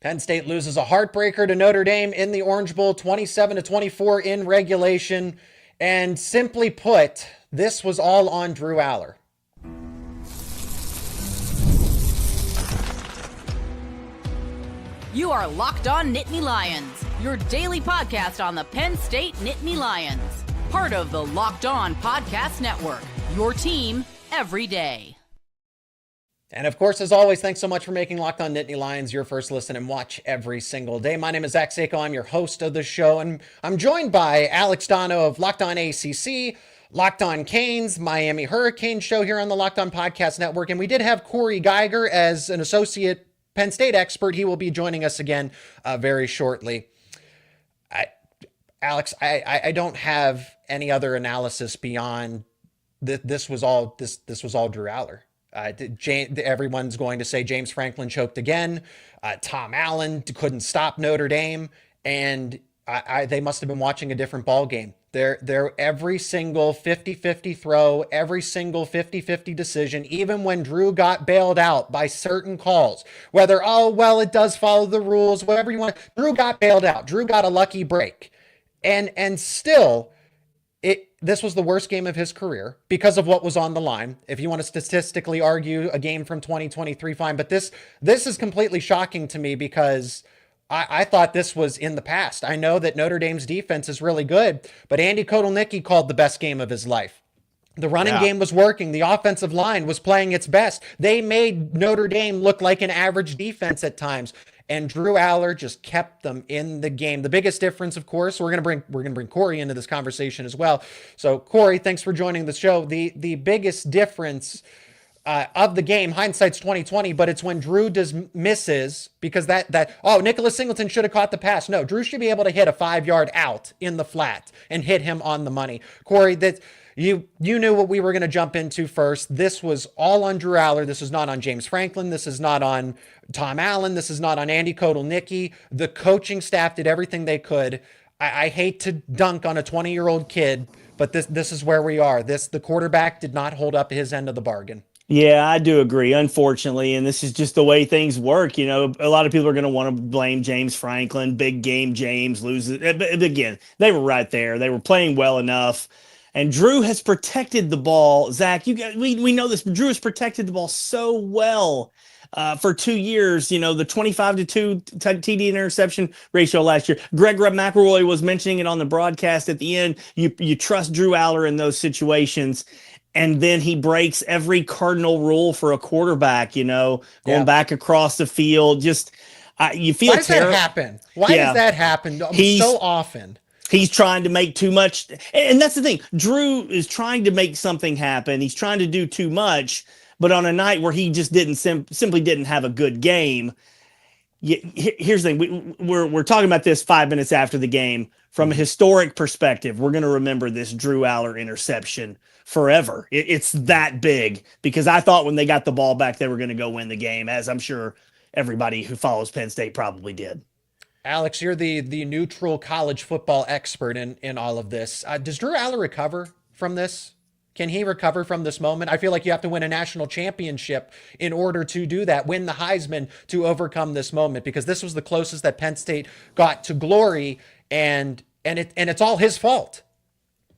Penn State loses a heartbreaker to Notre Dame in the Orange Bowl, 27-24 in regulation. And simply put, this was all on Drew Aller. You are Locked On Nittany Lions, your daily podcast on the Penn State Nittany Lions. Part of the Locked On Podcast Network, your team every day. And of course, as always, thanks so much for making Locked On Nittany Lions your first listen and watch every single day. My name is Zach Sako. I'm your host of the show, and I'm joined by Alex Dono of Locked On ACC, Locked On Canes, Miami Hurricane show here on the Locked On Podcast Network. And we did have Corey Geiger as an associate Penn State expert. He will be joining us again very shortly. Alex, I don't have any other analysis beyond this was all Drew Aller. Everyone's going to say James Franklin choked again. Tom Allen couldn't stop Notre Dame, and they must have been watching a different ball game. They're every single 50-50 throw, every single 50-50 decision, even when Drew got bailed out by certain calls, whether, it does follow the rules, whatever you want. Drew got bailed out. Drew got a lucky break. And still, this was the worst game of his career because of what was on the line. If you want to statistically argue a game from 2023, fine. But this is completely shocking to me because I thought this was in the past. I know that Notre Dame's defense is really good, but Andy Kotelnicki called the best game of his life. The running game was working. The offensive line was playing its best. They made Notre Dame look like an average defense at times. And Drew Aller just kept them in the game. The biggest difference, of course, we're gonna bring Corey into this conversation as well. So Corey, thanks for joining the show. The biggest difference of the game, hindsight's 2020, but it's when Drew misses because Nicholas Singleton should have caught the pass. No, Drew should be able to hit a 5-yard out in the flat and hit him on the money. Corey, that you knew what we were going to jump into first. This was all on Drew Aller. This is not on James Franklin. This is not on Tom Allen. This is not on Andy Kotelnicki. The coaching staff did everything they could. I hate to dunk on a 20-year-old kid, but this is where we are. The quarterback did not hold up his end of the bargain. Yeah, I do agree, unfortunately, and this is just the way things work. You know, a lot of people are going to want to blame James Franklin, big game James loses. But again, they were right there. They were playing well enough. And Drew has protected the ball. Zach, we know this, but Drew has protected the ball so well for 2 years. You know, the 25-2 TD interception ratio last year. Greg McElroy was mentioning it on the broadcast at the end. You trust Drew Aller in those situations. And then he breaks every cardinal rule for a quarterback, going back across the field. Just you feel terrible. Why does that happen? Why does that happen so often? He's trying to make too much. And that's the thing. Drew is trying to make something happen. He's trying to do too much. But on a night where he just simply didn't have a good game. Here's the thing. We're talking about this 5 minutes after the game. From a historic perspective, we're going to remember this Drew Aller interception forever. It's that big because I thought when they got the ball back, they were going to go win the game, as I'm sure everybody who follows Penn State probably did. Alex, you're the neutral college football expert in all of this. Does Drew Aller recover from this? Can he recover from this moment? I feel like you have to win a national championship in order to do that, win the Heisman to overcome this moment, because this was the closest that Penn State got to glory, and it's all his fault.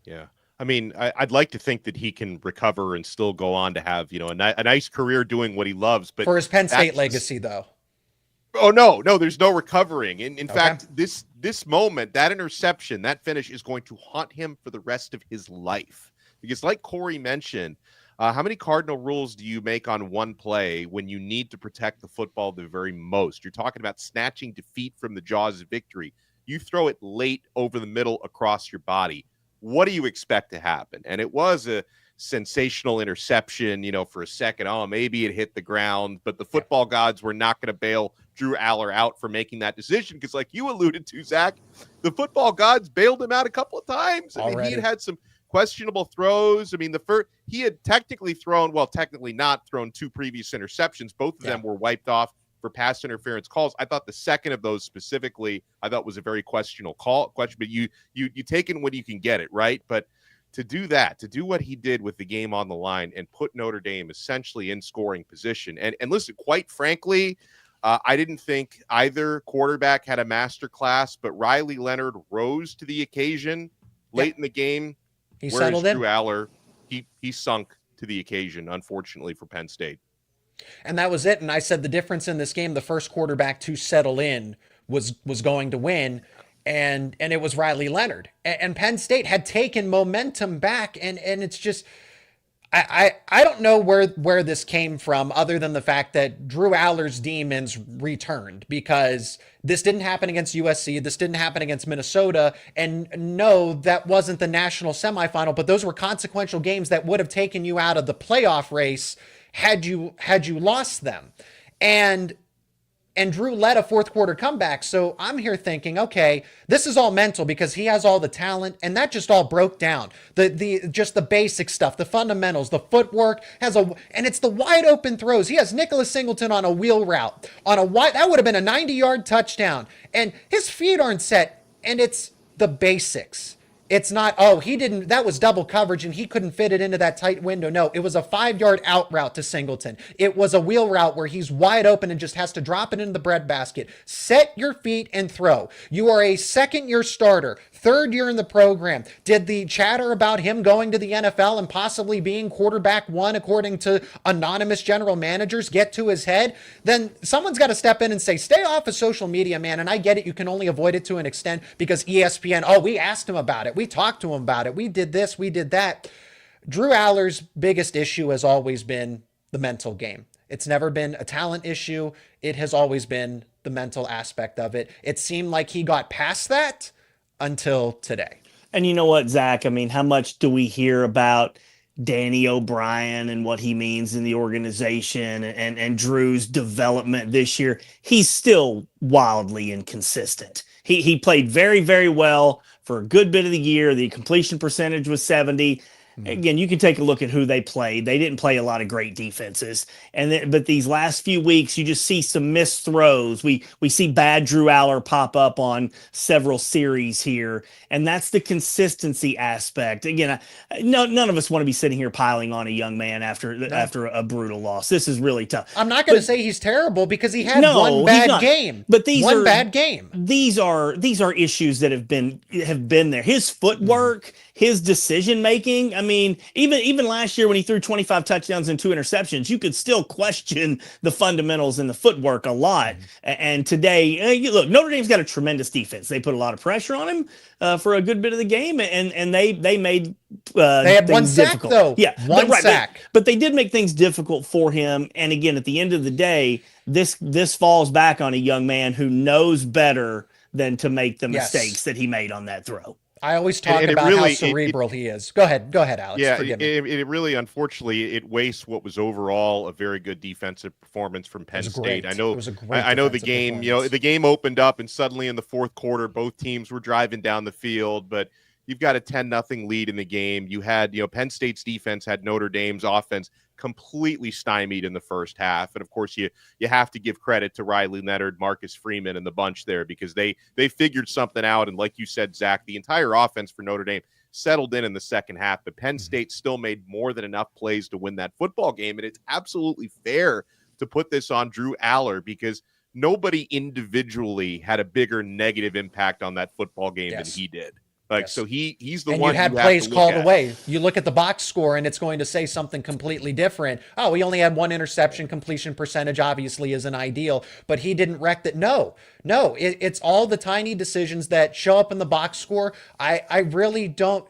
Yeah. I mean, I'd like to think that he can recover and still go on to have, a nice career doing what he loves. But for his Penn State legacy, though. Oh, no, there's no recovering. In fact, this moment, that interception, that finish is going to haunt him for the rest of his life. Because like Corey mentioned, how many cardinal rules do you make on one play when you need to protect the football the very most? You're talking about snatching defeat from the jaws of victory. You throw it late over the middle across your body. What do you expect to happen? And it was a sensational interception, for a second. Oh, maybe it hit the ground, but the football gods were not going to bail Drew Aller out for making that decision because, like you alluded to, Zach, the football gods bailed him out a couple of times. I mean, he had some questionable throws. I mean, he had technically not thrown 2 previous interceptions. Both of them were wiped off for pass interference calls. I thought the second of those specifically, I thought was a very questionable question, but you take it when you can get it, right? But to do what he did with the game on the line and put Notre Dame essentially in scoring position. And listen, quite frankly, I didn't think either quarterback had a master class, but Riley Leonard rose to the occasion late in the game. He whereas settled in. Drew Aller, he sunk to the occasion, unfortunately, for Penn State. And that was it. And I said the difference in this game, the first quarterback to settle in was going to win. And it was Riley Leonard. And Penn State had taken momentum back. And it's just, I don't know where this came from other than the fact that Drew Aller's demons returned, because this didn't happen against USC. This didn't happen against Minnesota. And no, that wasn't the national semifinal, but those were consequential games that would have taken you out of the playoff race had you lost them. And Drew led a fourth quarter comeback. So I'm here thinking, okay, this is all mental because he has all the talent, and that just all broke down. Just the basic stuff, the fundamentals, the footwork and it's the wide open throws. He has Nicholas Singleton on a wheel route, that would have been a 90-yard touchdown, and his feet aren't set, and it's the basics. It's not, that was double coverage and he couldn't fit it into that tight window. No, it was a 5-yard out route to Singleton. It was a wheel route where he's wide open and just has to drop it into the breadbasket. Set your feet and throw. You are a second-year starter, third year in the program. Did the chatter about him going to the NFL and possibly being quarterback one, according to anonymous general managers, get to his head? Then someone's got to step in and say, stay off of social media, man. And I get it. You can only avoid it to an extent because ESPN, we asked him about it. We talked to him about it. We did this, we did that. Drew Aller's biggest issue has always been the mental game. It's never been a talent issue. It has always been the mental aspect of it. It seemed like he got past that until today. And you know what, Zach? I mean, how much do we hear about Danny O'Brien and what he means in the organization and Drew's development this year? He's still wildly inconsistent. He played very, very well for a good bit of the year. The completion percentage was 70. Again, you can take a look at who they played. They didn't play a lot of great defenses. But these last few weeks, you just see some missed throws. We see bad Drew Aller pop up on several series here. And that's the consistency aspect. Again, none of us want to be sitting here piling on a young man after a brutal loss. This is really tough. I'm not going to say he's terrible because he had one bad game. But these are bad game. These are issues that have been there. His footwork, his decision making. I mean, even last year when he threw 25 touchdowns and 2 interceptions, you could still question the fundamentals and the footwork a lot. And today, look, Notre Dame's got a tremendous defense. They put a lot of pressure on him for a good bit of the game, and they made they had one sack difficult. though. Yeah, one sack. But they did make things difficult for him. And again, at the end of the day, this falls back on a young man who knows better than to make the mistakes that he made on that throw. I always talk about how cerebral he is. Go ahead, Alex. Yeah, Forgive me. It really, unfortunately, it wastes what was overall a very good defensive performance from Penn State. Great. I know the game. The game opened up, and suddenly in the fourth quarter, both teams were driving down the field. But you've got a 10-0 lead in the game. You had, Penn State's defense had Notre Dame's offense completely stymied in the first half. And of course, you have to give credit to Riley Leonard, Marcus Freeman, and the bunch there, because they figured something out. And like you said, Zach, the entire offense for Notre Dame settled in the second half, but Penn State still made more than enough plays to win that football game. And it's absolutely fair to put this on Drew Aller, because nobody individually had a bigger negative impact on that football game than he did. So he's the one. You had plays called away. You look at the box score and it's going to say something completely different. Oh, he only had 1 interception. Completion percentage obviously isn't ideal, but he didn't wreck that. No, it's all the tiny decisions that show up in the box score. I really don't.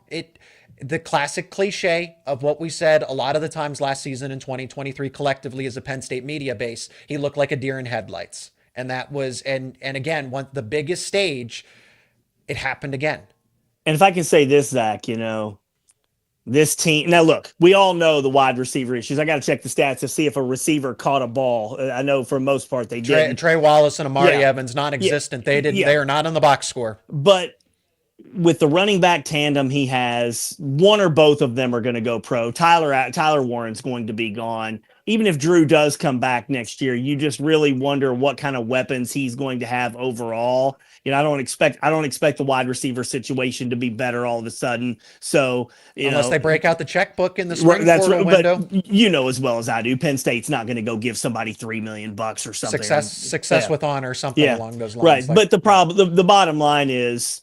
The classic cliche of what we said a lot of the times last season in 2023 collectively as a Penn State media base. He looked like a deer in headlights, and that was and again, the biggest stage. It happened again. And if I can say this, Zach, this team. Now, look, we all know the wide receiver issues. I got to check the stats to see if a receiver caught a ball. I know for the most part they did. Trey Wallace and Amari Evans, non-existent. They didn't. They are not on the box score. But with the running back tandem he has, one or both of them are going to go pro. Tyler Warren's going to be gone. even if Drew does come back next year, you just really wonder what kind of weapons he's going to have overall. You know, I don't expect the wide receiver situation to be better all of a sudden. So, unless they break out the checkbook in the spring that's portal right, window. but you know as well as I do, Penn State's not going to go give somebody $3 million or something. Success with honor, something along those lines. Right, but the problem, the bottom line is,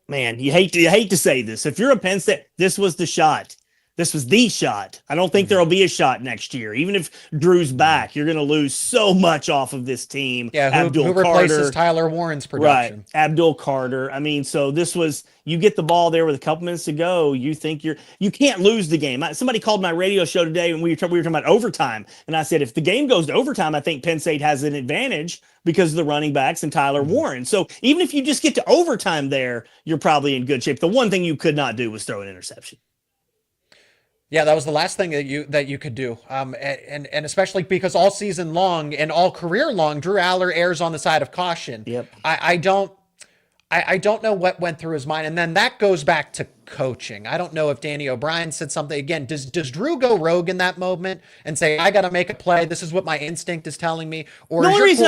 man, you hate to say this. If you're a Penn State, this was the shot. This was the shot. I don't think there'll be a shot next year. Even if Drew's back, you're going to lose so much off of this team. Yeah, who replaces Tyler Warren's production? Right, Abdul Carter. I mean, so this was, you get the ball there with a couple minutes to go. You think you can't lose the game. Somebody called my radio show today and we were talking about overtime. And I said, if the game goes to overtime, I think Penn State has an advantage because of the running backs and Tyler Warren. So even if you just get to overtime there, you're probably in good shape. The one thing you could not do was throw an interception. Yeah, that was the last thing that you could do, and especially because all season long and all career long, Drew Aller errs on the side of caution. Yep. I don't know what went through his mind, and then that goes back to coaching. I don't know if Danny O'Brien said something again. Does Drew go rogue in that moment and say, "I got to make a play. This is what my instinct is telling me"? Or the only reason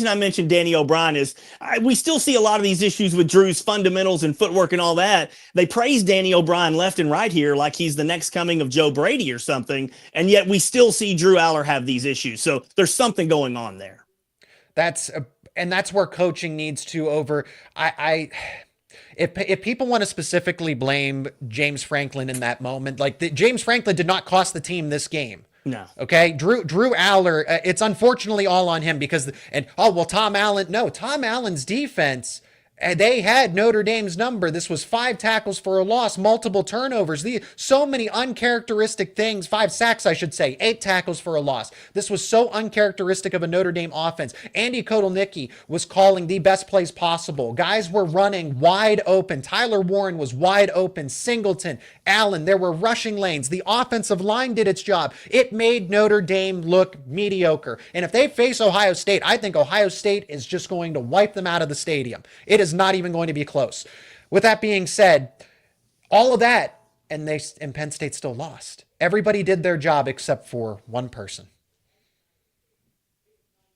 I mentioned Danny O'Brien is we still see a lot of these issues with Drew's fundamentals and footwork and all that. They praise Danny O'Brien left and right here like he's the next coming of Joe Brady or something, and yet we still see Drew Aller have these issues. So there's something going on there. That's where coaching needs to If people want to specifically blame James Franklin in that moment, James Franklin did not cost the team this game. No. Okay. Drew Aller, it's unfortunately all on him Tom Allen's defense, they had Notre Dame's number. This was 5 tackles for a loss, multiple turnovers, so many uncharacteristic things, 5 sacks, I should say, 8 tackles for a loss. This was so uncharacteristic of a Notre Dame offense. Andy Kotelnicki was calling the best plays possible. Guys were running wide open. Tyler Warren was wide open. Singleton, Allen, there were rushing lanes. The offensive line did its job. It made Notre Dame look mediocre. And if they face Ohio State, I think Ohio State is just going to wipe them out of the stadium. It is not even going to be close. With that being said, all of that, and Penn State still lost. Everybody did their job except for one person.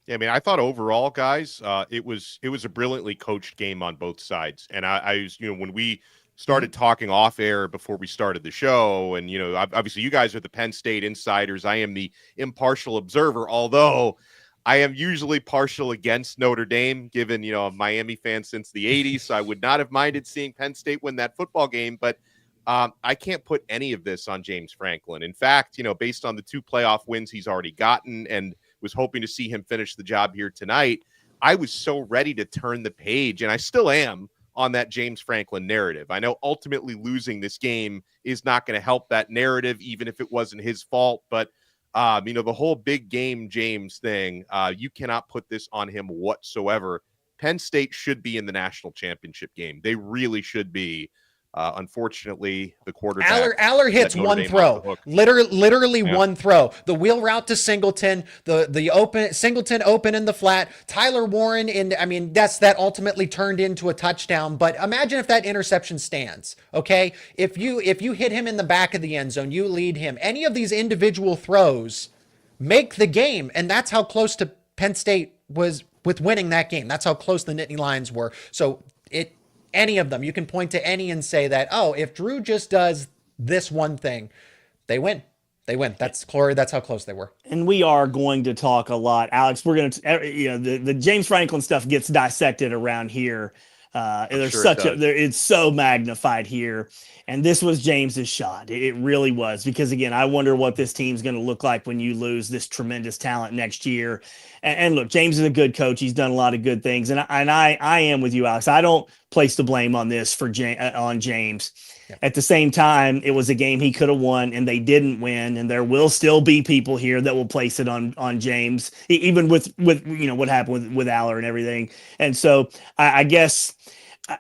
Yeah, I mean, I thought overall, guys, it was a brilliantly coached game on both sides. And I was, when we started talking off air before we started the show, and obviously you guys are the Penn State insiders. I am the impartial observer, although I am usually partial against Notre Dame, given, I'm a Miami fan since the 80s, so I would not have minded seeing Penn State win that football game, but I can't put any of this on James Franklin. In fact, based on the 2 playoff wins he's already gotten and was hoping to see him finish the job here tonight, I was so ready to turn the page, and I still am, on that James Franklin narrative. I know ultimately losing this game is not going to help that narrative, even if it wasn't his fault, but the whole big game James thing, you cannot put this on him whatsoever. Penn State should be in the national championship game. They really should be. Unfortunately, the quarterback Aller hits one throw, literally one throw. The wheel route to Singleton, Singleton open in the flat. Tyler Warren that ultimately turned into a touchdown. But imagine if that interception stands. Okay, if you hit him in the back of the end zone, you lead him. Any of these individual throws make the game, and that's how close to Penn State was with winning that game. That's how close the Nittany Lions were. So any of them, you can point to any and say that, if Drew just does this one thing, they win. They win. That's how close they were. And we are going to talk a lot, Alex. We're going to, the James Franklin stuff gets dissected around here. It's so magnified here. And this was James's shot. It really was, because again, I wonder what this team's going to look like when you lose this tremendous talent next year. And look, James is a good coach. He's done a lot of good things. And I am with you, Alex. I don't place the blame on this on James. Yeah. At the same time, it was a game he could have won and they didn't win. And there will still be people here that will place it on James, even with what happened with Aller and everything. And so I guess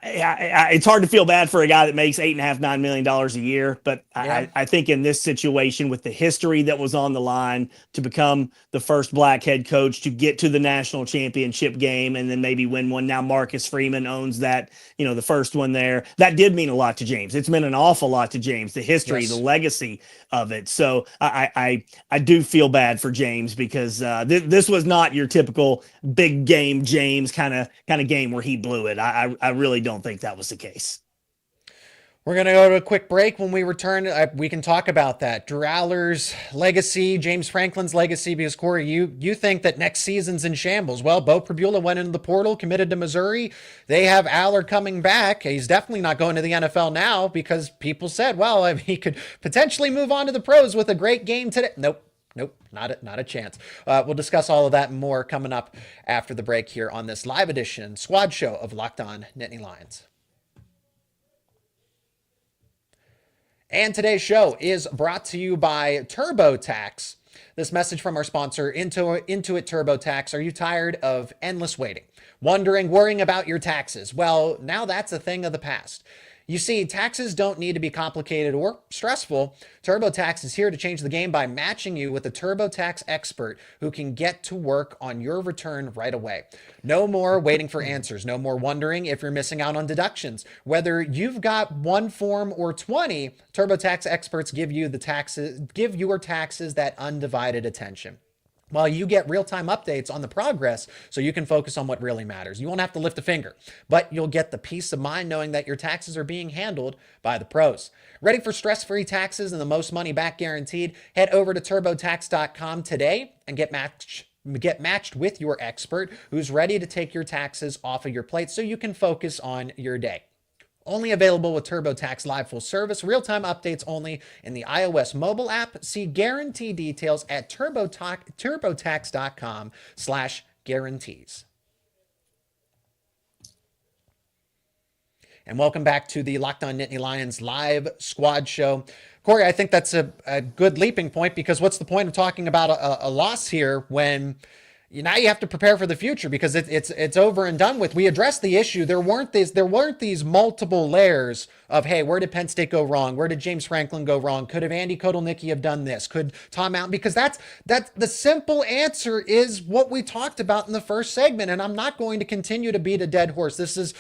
it's hard to feel bad for a guy that makes $8.5–9 million a year, but Yeah. I think in this situation with the history that was on the line to become the first black head coach to get to the national championship game and then maybe win one. Now Marcus Freeman owns that, the first one there. That did mean a lot to James. It's meant an awful lot to James, the history, the legacy of it. So I do feel bad for James because this was not your typical big game James kind of game where he blew it. I really don't think that was the case. We're going to go to a quick break. When we return, we can talk about that. Drew Aller's legacy, James Franklin's legacy, because Corey, you think that next season's in shambles. Well, Bo Pribula went into the portal, committed to Missouri. They have Aller coming back. He's definitely not going to the NFL now because people said, well, he could potentially move on to the pros with a great game today. Nope, not a chance. We'll discuss all of that and more coming up after the break here on this live edition squad show of Locked On Nittany Lions. And today's show is brought to you by TurboTax. This message from our sponsor, Intuit TurboTax. Are you tired of endless waiting, worrying about your taxes? Well, now that's a thing of the past. You see, taxes don't need to be complicated or stressful. TurboTax is here to change the game by matching you with a TurboTax expert who can get to work on your return right away. No more waiting for answers. No more wondering if you're missing out on deductions. Whether you've got one form or 20, TurboTax experts give your taxes that undivided attention. Well, you get real-time updates on the progress so you can focus on what really matters. You won't have to lift a finger, but you'll get the peace of mind knowing that your taxes are being handled by the pros. Ready for stress-free taxes and the most money back guaranteed? Head over to TurboTax.com today and get matched with your expert who's ready to take your taxes off of your plate so you can focus on your day. Only available with TurboTax Live Full Service, real-time updates only in the iOS mobile app. See guarantee details at TurboTax.com/guarantees. And welcome back to the Locked On Nittany Lions live squad show. Corey, I think that's a good leaping point because what's the point of talking about a loss here when now you have to prepare for the future because it's over and done with. We addressed the issue. There weren't these multiple layers of, hey, where did Penn State go wrong? Where did James Franklin go wrong? Could have Andy Kotelnicki have done this? Could Tom Allen? Because that's the simple answer is what we talked about in the first segment. And I'm not going to continue to beat a dead horse.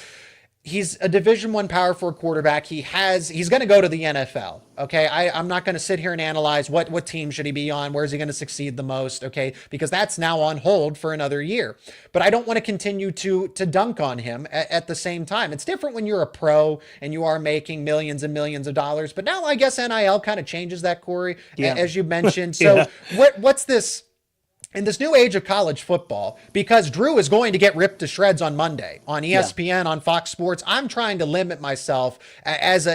He's a Division I Power 4 quarterback. He's going to go to the NFL. Okay. I'm not going to sit here and analyze what team should he be on? Where is he going to succeed the most? Okay. Because that's now on hold for another year, but I don't want to continue to dunk on him at the same time. It's different when you're a pro and you are making millions and millions of dollars, but now I guess NIL kind of changes that, Corey, as you mentioned. So what's this? In this new age of college football, because Drew is going to get ripped to shreds on Monday on ESPN, on Fox Sports, I'm trying to limit myself as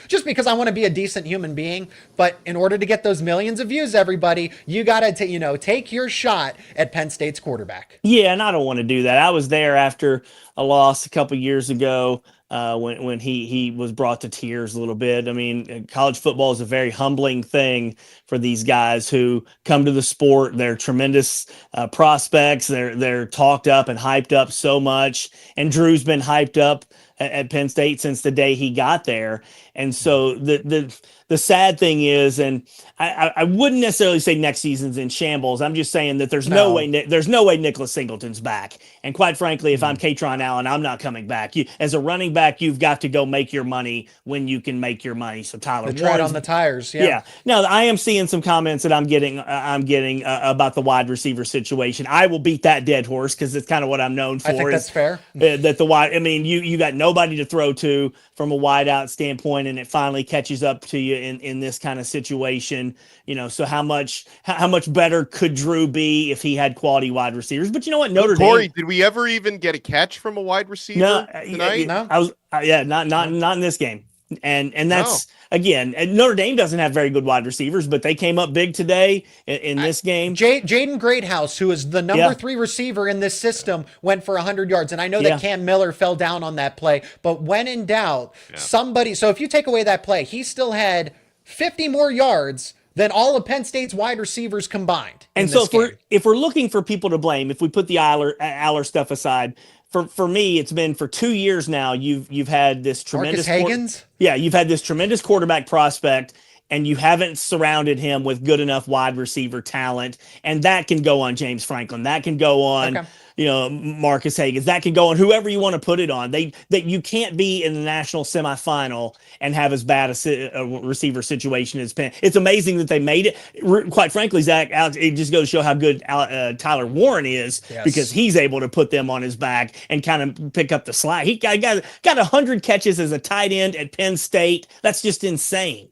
just because I want to be a decent human being. But in order to get those millions of views, everybody, you got to take your shot at Penn State's quarterback. Yeah, and I don't want to do that. I was there after a loss a couple years ago. When he was brought to tears a little bit. I mean, college football is a very humbling thing for these guys who come to the sport. They're tremendous prospects. They're talked up and hyped up so much. And Drew's been hyped up at Penn State since the day he got there. And so the sad thing is, and I wouldn't necessarily say next season's in shambles. I'm just saying that there's no way Nicholas Singleton's back. And quite frankly, if I'm Katron Allen, I'm not coming back. As a running back, you've got to go make your money when you can make your money. So Tyler, the tread on the tires. Yeah. Now I am seeing some comments that I'm getting about the wide receiver situation. I will beat that dead horse because it's kind of what I'm known for. I think that's fair. That the wide. I mean, you got nobody to throw to from a wide out standpoint, and it finally catches up to you in this kind of situation. So how much better could Drew be if he had quality wide receivers? But you know what, Corey, did we ever even get a catch from a wide receiver tonight? No, not in this game. And that's again, and Notre Dame doesn't have very good wide receivers, but they came up big today in this game. Jaden Greathouse, who is the number 3 receiver in this system, went for 100 yards. And I know that Cam Miller fell down on that play, but when in doubt, somebody. So if you take away that play, he still had 50 more yards than all of Penn State's wide receivers combined. And so if we're looking for people to blame, if we put the Aller stuff aside, for me, it's been for 2 years now. You've had this tremendous Marcus Hagans. You've had this tremendous quarterback prospect, and you haven't surrounded him with good enough wide receiver talent. And that can go on James Franklin. That can go on, Marcus Hagans. That can go on whoever you want to put it on. That you can't be in the national semifinal and have as bad a receiver situation as Penn. It's amazing that they made it. Quite frankly, Zach, it just goes to show how good Tyler Warren is, because he's able to put them on his back and kind of pick up the slack. He got 100 catches as a tight end at Penn State. That's just insane.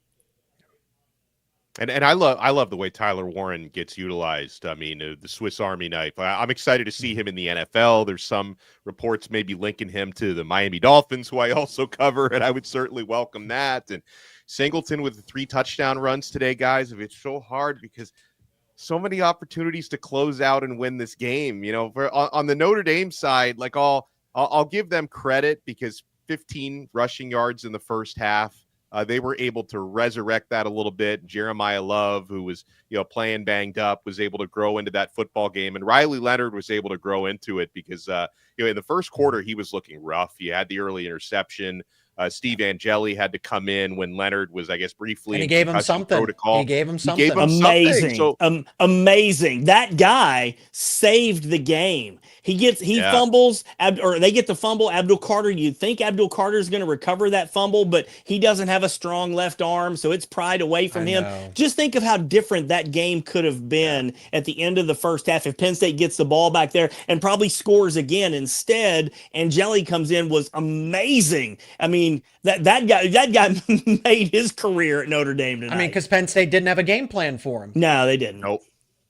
And I love the way Tyler Warren gets utilized. I mean, the Swiss Army knife. I'm excited to see him in the NFL. There's some reports maybe linking him to the Miami Dolphins, who I also cover, and I would certainly welcome that. And Singleton with the 3 touchdown runs today, guys. It's so hard because so many opportunities to close out and win this game. On the Notre Dame side, like I'll give them credit because 15 rushing yards in the first half. They were able to resurrect that a little bit. Jeremiah Love, who was, playing banged up, was able to grow into that football game. And Riley Leonard was able to grow into it because, in the first quarter, he was looking rough. He had the early interception. Steve Angeli had to come in when Leonard was, I guess, briefly. And he gave him something. Protocol. He gave him something. Amazing. So, amazing. That guy saved the game. He fumbles, or they get the fumble. Abdul Carter, you think Abdul Carter is going to recover that fumble, but he doesn't have a strong left arm, so it's pried away from him. Just think of how different that game could have been at the end of the first half if Penn State gets the ball back there and probably scores again. Instead, Angeli comes in, was amazing. I mean, that guy made his career at Notre Dame tonight. I mean, because Penn State didn't have a game plan for him. No, they didn't. Nope.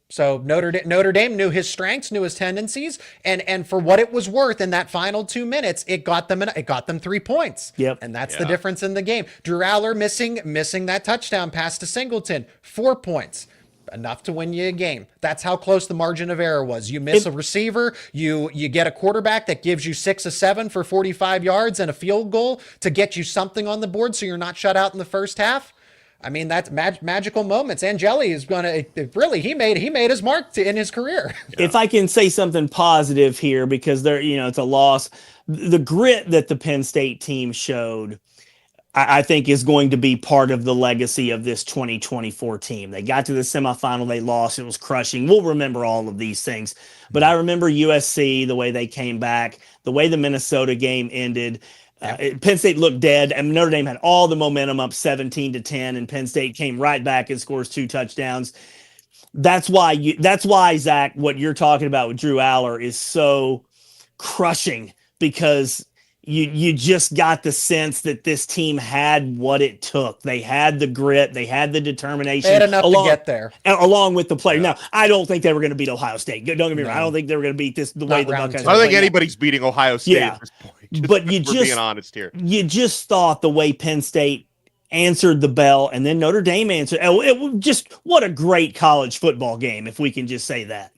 So Notre Dame knew his strengths, knew his tendencies, and for what it was worth in that final 2 minutes, it got them 3 points. Yep. And that's the difference in the game. Drew Aller missing that touchdown pass to Singleton, 4 points. Enough to win you a game. That's how close the margin of error was. You miss a receiver, you get a quarterback that gives you 6 of 7 for 45 yards and a field goal to get you something on the board so you're not shut out in the first half. I mean, that's magical moments. Angeli is he made his mark in his career. If I can say something positive here, because it's a loss, the grit that the Penn State team showed, I think is going to be part of the legacy of this 2024 team. They got to the semifinal, they lost, it was crushing. We'll remember all of these things. But I remember USC, the way they came back, the way the Minnesota game ended. Penn State looked dead, and Notre Dame had all the momentum up 17-10, and Penn State came right back and scores 2 touchdowns. That's why, Zach, what you're talking about with Drew Aller is so crushing, because you just got the sense that this team had what it took. They had the grit. They had the determination. They had enough to get there. Along with the player. Now, I don't think they were going to beat Ohio State. Don't get me wrong. I don't think they were going to beat the way the Buckeyes. I don't think anybody's beating Ohio State at this point. But being honest here. You just thought the way Penn State answered the bell, and then Notre Dame answered. What a great college football game, if we can just say that.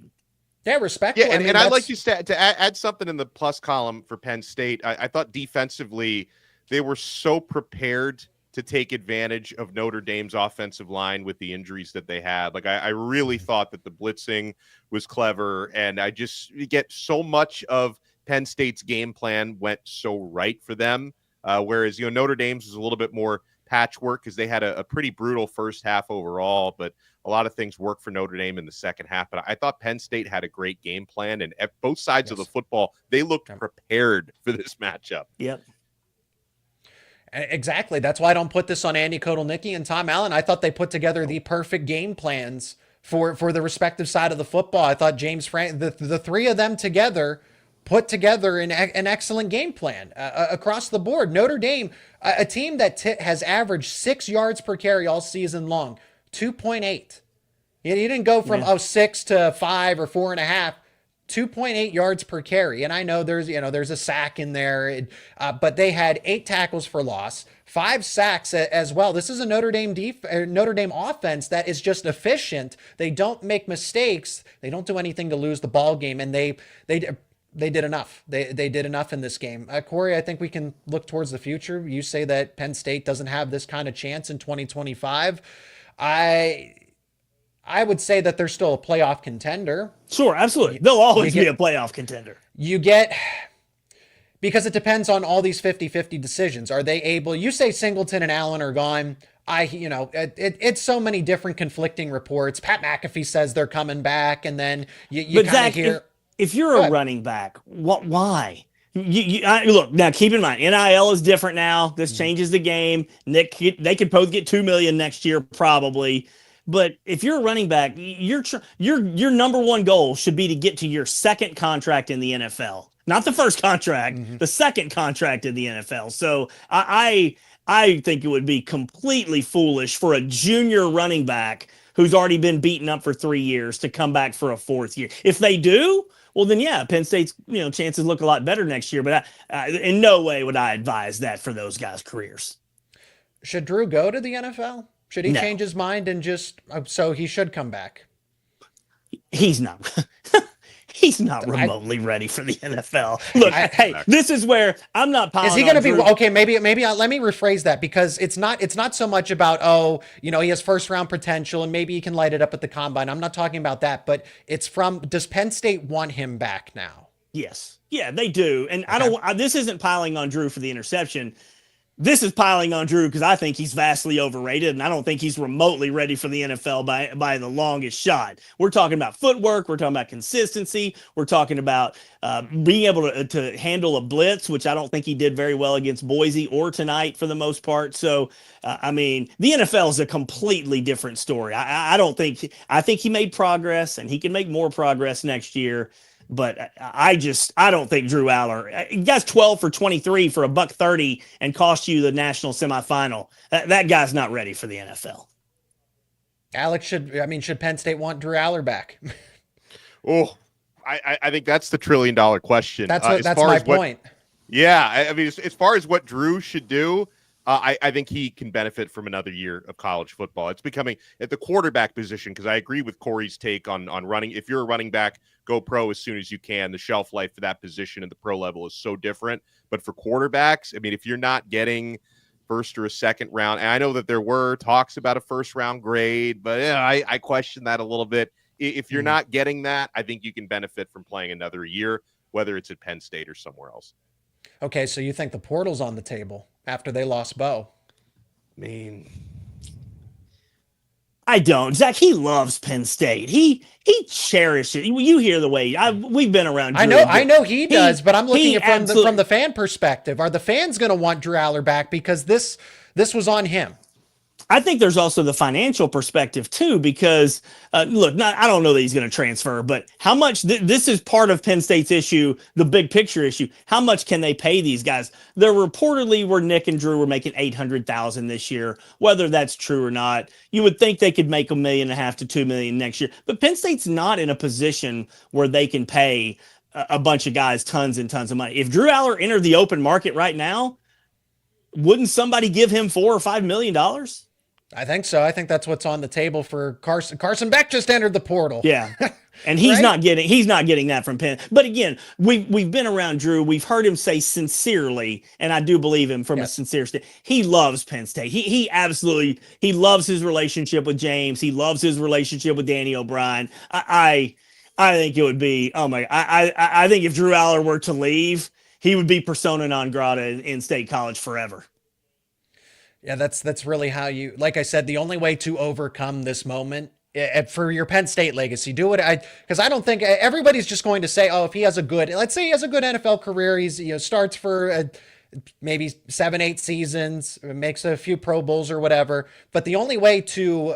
Yeah, respectful. Yeah, and I'd like to add something in the plus column for Penn State. I thought defensively they were so prepared to take advantage of Notre Dame's offensive line with the injuries that they had. Like I really thought that the blitzing was clever, and I just get so much of Penn State's game plan went so right for them, whereas Notre Dame's was a little bit more patchwork because they had a pretty brutal first half overall, but a lot of things worked for Notre Dame in the second half. But I thought Penn State had a great game plan, and at both sides of the football, they looked prepared for this matchup. Yep. Exactly. That's why I don't put this on Andy Kotelnicki and Tom Allen. I thought they put together the perfect game plans for the respective side of the football. I thought the 3 of them together put together an excellent game plan across the board. Notre Dame, a team that has averaged 6 yards per carry all season long, 2.8. You didn't go from 6 to 5 or 4.5. 2.8 yards per carry. And I know there's a sack in there, but they had 8 tackles for loss, 5 sacks as well. This is a Notre Dame offense that is just efficient. They don't make mistakes. They don't do anything to lose the ball game. And they did enough. They did enough in this game. Corey, I think we can look towards the future. You say that Penn State doesn't have this kind of chance in 2025. I would say that they're still a playoff contender. Sure, absolutely. They'll always be a playoff contender. You get Because it depends on all these 50-50 decisions. Are they able, you say Singleton and Allen are gone. It's so many different conflicting reports. Pat McAfee says they're coming back, and then you kind of hear. If you're a running back, why? Look, now keep in mind, NIL is different now. This changes the game. Nick, they could both get $2 million next year, probably. But if you're a running back, your number one goal should be to get to your second contract in the NFL, not the first contract, the second contract in the NFL. So I think it would be completely foolish for a junior running back who's already been beaten up for 3 years to come back for a fourth year. If they do, well, then, yeah, Penn State's chances look a lot better next year. But in no way would I advise that for those guys' careers. Should Drew go to the NFL? Should he No. change his mind and just so he should come back? He's not. He's not remotely ready for the NFL. Look, hey, this is where I'm not piling. Is he going to be okay? Maybe let me rephrase that, because it's not so much about he has first round potential and maybe he can light it up at the combine. I'm not talking about that, but it's does Penn State want him back now? Yes, yeah, they do, and okay. This isn't piling on Drew for the interception. This is piling on Drew because I think he's vastly overrated, and I don't think he's remotely ready for the NFL by the longest shot. We're talking about footwork. We're talking about consistency. We're talking about being able to handle a blitz, which I don't think he did very well against Boise or tonight for the most part. So, the NFL is a completely different story. I think he made progress, and he can make more progress next year. But I don't think Drew Aller, he guy's 12 for 23 for $130 and cost you the national semifinal. That guy's not ready for the NFL. Alex, should Penn State want Drew Aller back? I think that's the $1 trillion question. That's my point. Yeah, as far as what Drew should do, I think he can benefit from another year of college football. It's becoming at the quarterback position, because I agree with Corey's take on running. If you're a running back, go pro as soon as you can. The shelf life for that position at the pro level is so different. But for quarterbacks, if you're not getting first or a second round, and I know that there were talks about a first round grade, but I question that a little bit. If you're not getting that, I think you can benefit from playing another year, whether it's at Penn State or somewhere else. Okay, so you think the portal's on the table after they lost Bo? I don't. Zach, he loves Penn State. He cherishes it. You hear the way we've been around Drew. I know he does, but I'm looking at from the fan perspective. Are the fans going to want Drew Aller back because this was on him? I think there's also the financial perspective too, because look, I don't know that he's going to transfer, but how much this is part of Penn State's issue, the big picture issue. How much can they pay these guys? There reportedly were Nick and Drew were making $800,000 this year. Whether that's true or not, you would think they could make $1.5 million to $2 million next year. But Penn State's not in a position where they can pay a bunch of guys tons and tons of money. If Drew Aller entered the open market right now, wouldn't somebody give him $4 or $5 million? I think so. I think that's what's on the table for Carson. Carson Beck just entered the portal. Yeah. And he's not getting that from Penn. But again, we've been around Drew. We've heard him say sincerely, and I do believe him from a sincere state. He loves Penn State. He absolutely loves his relationship with James. He loves his relationship with Danny O'Brien. I think it would be, I think if Drew Aller were to leave, he would be persona non grata in State College forever. Yeah, that's really how you, like I said, the only way to overcome this moment for your Penn State legacy, do it. Because I don't think everybody's just going to say, if he has let's say he has a good NFL career, he's starts for maybe 7-8 seasons, makes a few Pro Bowls or whatever. But the only way to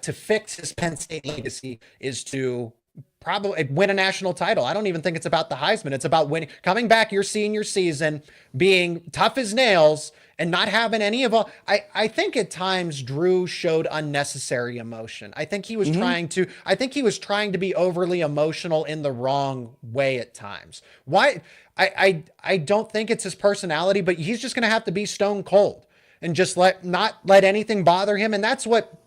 fix his Penn State legacy is to probably win a national title. I don't even think it's about the Heisman. It's about coming back your senior season, being tough as nails, and not having any of all. I think at times Drew showed unnecessary emotion. I think he was trying to be overly emotional in the wrong way at times. Why? I don't think it's his personality, but he's just going to have to be stone cold and just not let anything bother him. And that's what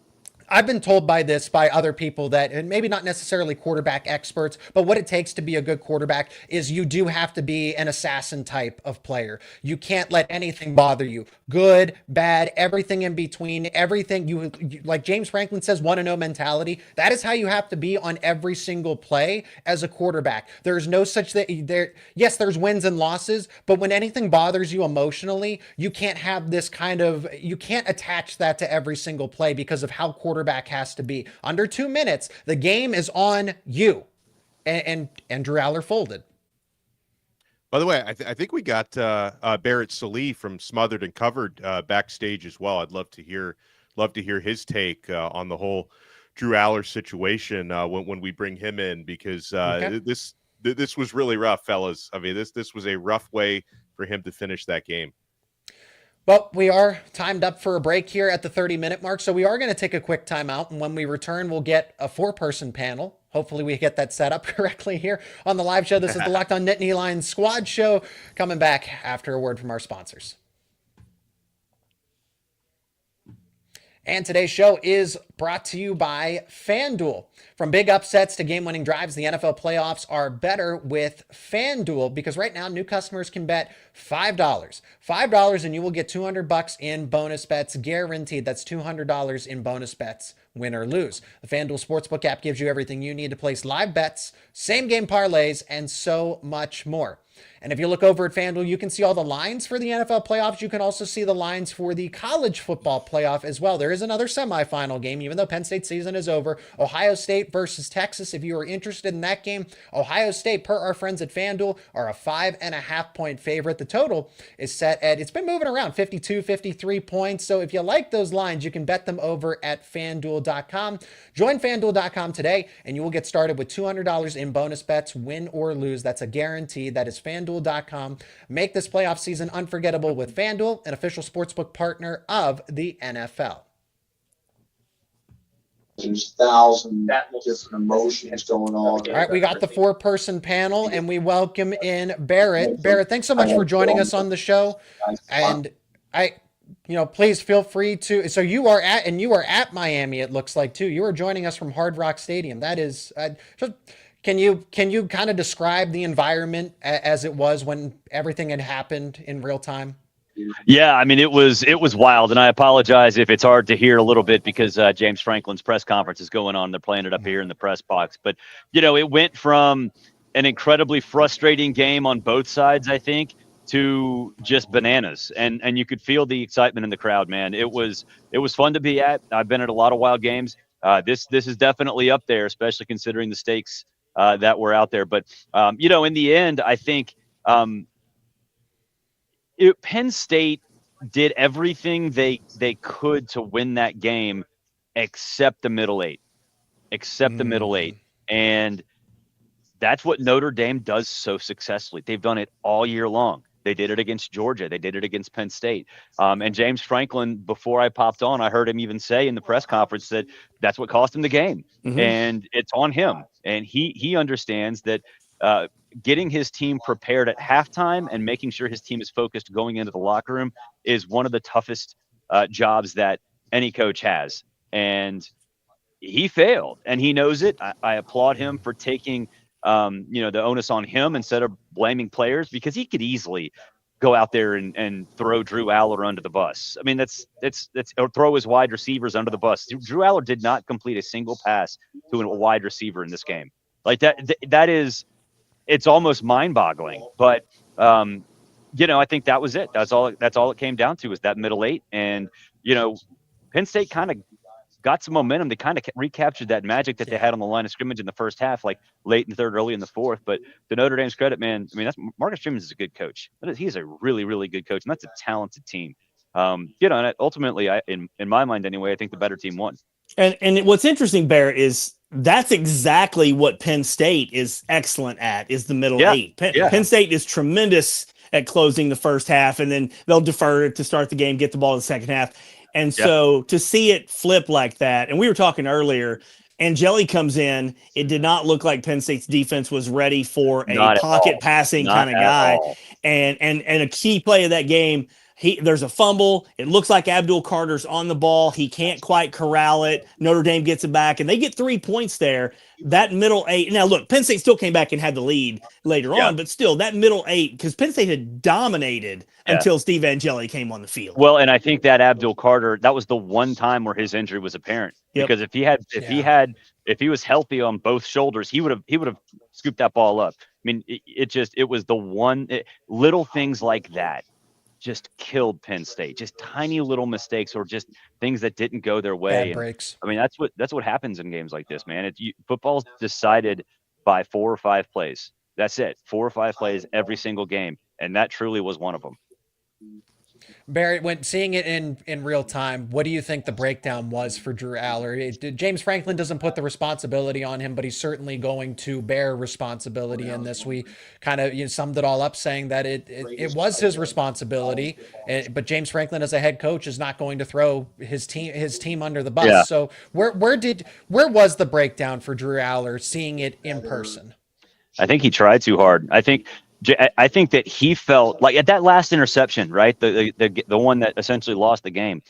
I've been told by other people that, and maybe not necessarily quarterback experts, but what it takes to be a good quarterback is you do have to be an assassin type of player. You can't let anything bother you. Good, bad, everything in between, everything you like James Franklin says, 1-0 mentality. That is how you have to be on every single play as a quarterback. There's no such thing there. Yes, there's wins and losses, but when anything bothers you emotionally, you can't have this you can't attach that to every single play because of how quarterback has to be. Under 2 minutes, the game is on you. And Drew Aller folded. By the way, I think we got Barrett Salee from Smothered and Covered backstage as well. I'd love to hear his take on the whole Drew Aller situation when we bring him in, because Okay. this was really rough, fellas. I mean, this was a rough way for him to finish that game. Well, we are timed up for a break here at the 30-minute mark, so we are going to take a quick timeout, and when we return, we'll get a 4-person panel. Hopefully we get that set up correctly here on the live show. This is the Locked On Nittany Lions Squad Show, coming back after a word from our sponsors. And today's show is brought to you by FanDuel. From big upsets to game-winning drives, the NFL playoffs are better with FanDuel, because right now new customers can bet $5 and you will get $200 in bonus bets guaranteed. That's $200 in bonus bets, win or lose. The FanDuel Sportsbook app gives you everything you need to place live bets, same-game parlays, and so much more. And if you look over at FanDuel, you can see all the lines for the NFL playoffs. You can also see the lines for the college football playoff as well. There is another semifinal game, even though Penn State season is over. Ohio State versus Texas. If you are interested in that game, Ohio State, per our friends at FanDuel, are a 5.5-point favorite. The total is set at, it's been moving around, 52, 53 points. So if you like those lines, you can bet them over at FanDuel.com. Join FanDuel.com today, and you will get started with $200 in bonus bets, win or lose. That's a guarantee. That is FanDuel.com. Make this playoff season unforgettable with FanDuel, an official sportsbook partner of the NFL. There's 1,000 different emotions going on. All right, we got the 4-person panel, and we welcome in Barrett. Barrett, thanks so much for joining us on the show. And please feel free to. So you are at Miami, it looks like, too. You are joining us from Hard Rock Stadium. That is. Can you kind of describe the environment as it was when everything had happened in real time? Yeah, I mean, it was wild, and I apologize if it's hard to hear a little bit because James Franklin's press conference is going on. They're playing it up here in the press box. But, it went from an incredibly frustrating game on both sides, I think, to just bananas. And you could feel the excitement in the crowd, man. It was fun to be at. I've been at a lot of wild games. This is definitely up there, especially considering the stakes that were out there. But, in the end, I think Penn State did everything they could to win that game except the middle eight. And that's what Notre Dame does so successfully. They've done it all year long. They did it against Georgia. They did it against Penn State. And James Franklin, before I popped on, I heard him even say in the press conference that that's what cost him the game. Mm-hmm. And it's on him. And he understands that getting his team prepared at halftime and making sure his team is focused going into the locker room is one of the toughest jobs that any coach has. And he failed, and he knows it. I applaud him for taking the onus on him instead of blaming players, because he could easily go out there and throw Drew Aller under the bus. I mean, that's or throw his wide receivers under the bus. Drew Aller did not complete a single pass to a wide receiver in this game. Like that is, it's almost mind-boggling. But I think that was it. That's all it came down to, was that middle eight. And Penn State kind of got some momentum. They kind of recaptured that magic that they had on the line of scrimmage in the first half, like late in the third, early in the fourth. But to Notre Dame's credit, man, I mean, Marcus Trimmons is a good coach. He's a really, really good coach, and that's a talented team. And ultimately, in my mind anyway, I think the better team won. And what's interesting, Barrett, is that's exactly what Penn State is excellent at, is the middle eight. Penn State is tremendous at closing the first half, and then they'll defer to start the game, get the ball in the second half. And so to see it flip like that, and we were talking earlier, Angeli comes in, it did not look like Penn State's defense was ready for a pocket passing kind of guy. And a key play of that game, There's a fumble. It looks like Abdul Carter's on the ball. He can't quite corral it. Notre Dame gets it back, and they get 3 points there. That middle 8. Now, look, Penn State still came back and had the lead later on, but still, that middle 8, because Penn State had dominated until Steve Angeli came on the field. Well, and I think that Abdul Carter, that was the one time where his injury was apparent. Because if he was healthy on both shoulders, he would have scooped that ball up. I mean, it was the one little things like that just killed Penn State. Just tiny little mistakes or just things that didn't go their way. Bad breaks. I mean, that's what happens in games like this, man. Football's decided by 4 or 5 plays. That's it. 4 or 5 plays every single game, and that truly was one of them. Barrett, when seeing it in real time, what do you think the breakdown was for Drew Aller? James Franklin doesn't put the responsibility on him, but he's certainly going to bear responsibility in this. We kind of summed it all up saying that it was his responsibility, but James Franklin as a head coach is not going to throw his team under the bus. Yeah. So where was the breakdown for Drew Aller seeing it in person? I think he tried too hard. I think that he felt like at that last interception, right? The one that essentially lost the game.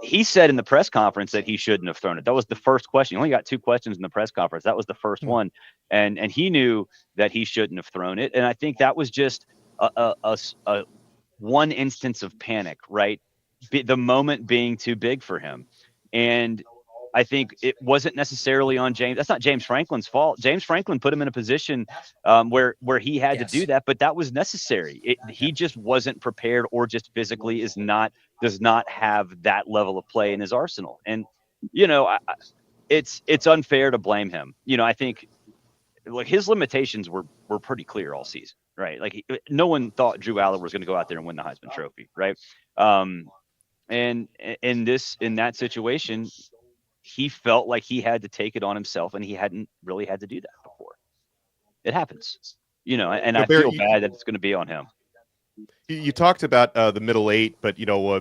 He said in the press conference that he shouldn't have thrown it. That was the first question. He only got 2 questions in the press conference. That was the first one. And he knew that he shouldn't have thrown it. And I think that was just a one instance of panic, right? The moment being too big for him. And I think it wasn't necessarily on James. That's not James Franklin's fault. James Franklin put him in a position where he had to do that, but that was necessary. He just wasn't prepared, or just physically does not have that level of play in his arsenal. And it's unfair to blame him. I think like his limitations were pretty clear all season, right? Like no one thought Drew Aller was going to go out there and win the Heisman Trophy, right? And in that situation, he felt like he had to take it on himself, and he hadn't really had to do that before. It happens, and I feel bad that it's going to be on him. You talked about the middle 8, but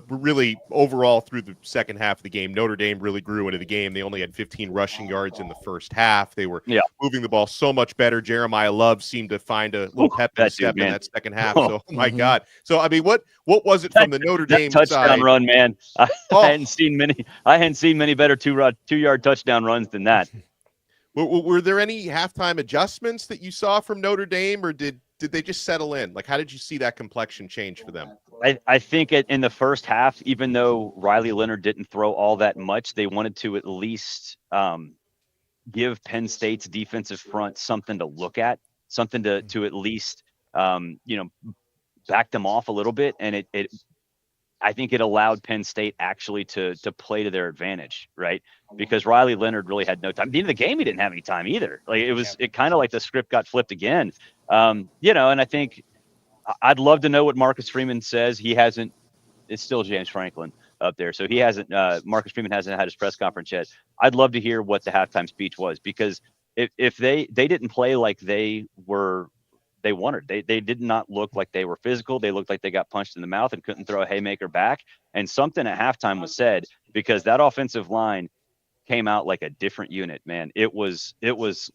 really overall through the second half of the game, Notre Dame really grew into the game. They only had 15 rushing yards in the first half. They were moving the ball so much better. Jeremiah Love seemed to find a little pep in his step in that second half. So, oh my God! So I mean, what was it from the Notre Dame touchdown side? Run, man? I hadn't seen many better 2-yard touchdown runs than that. Were there any halftime adjustments that you saw from Notre Dame, or did they just settle in? Like, how did you see that complexion change for them? I think in the first half, even though Riley Leonard didn't throw all that much, they wanted to at least give Penn State's defensive front something to look at, something to at least back them off a little bit. And I think it allowed Penn State actually to play to their advantage, right? Because Riley Leonard really had no time. At the end of the game, he didn't have any time either. Like it kind of like the script got flipped again. And I think I'd love to know what Marcus Freeman says. It's still James Franklin up there. So Marcus Freeman hasn't had his press conference yet. I'd love to hear what the halftime speech was, because if they didn't play like they wanted, they did not look like they were physical. They looked like they got punched in the mouth and couldn't throw a haymaker back. And something at halftime was said, because that offensive line came out like a different unit, man. It was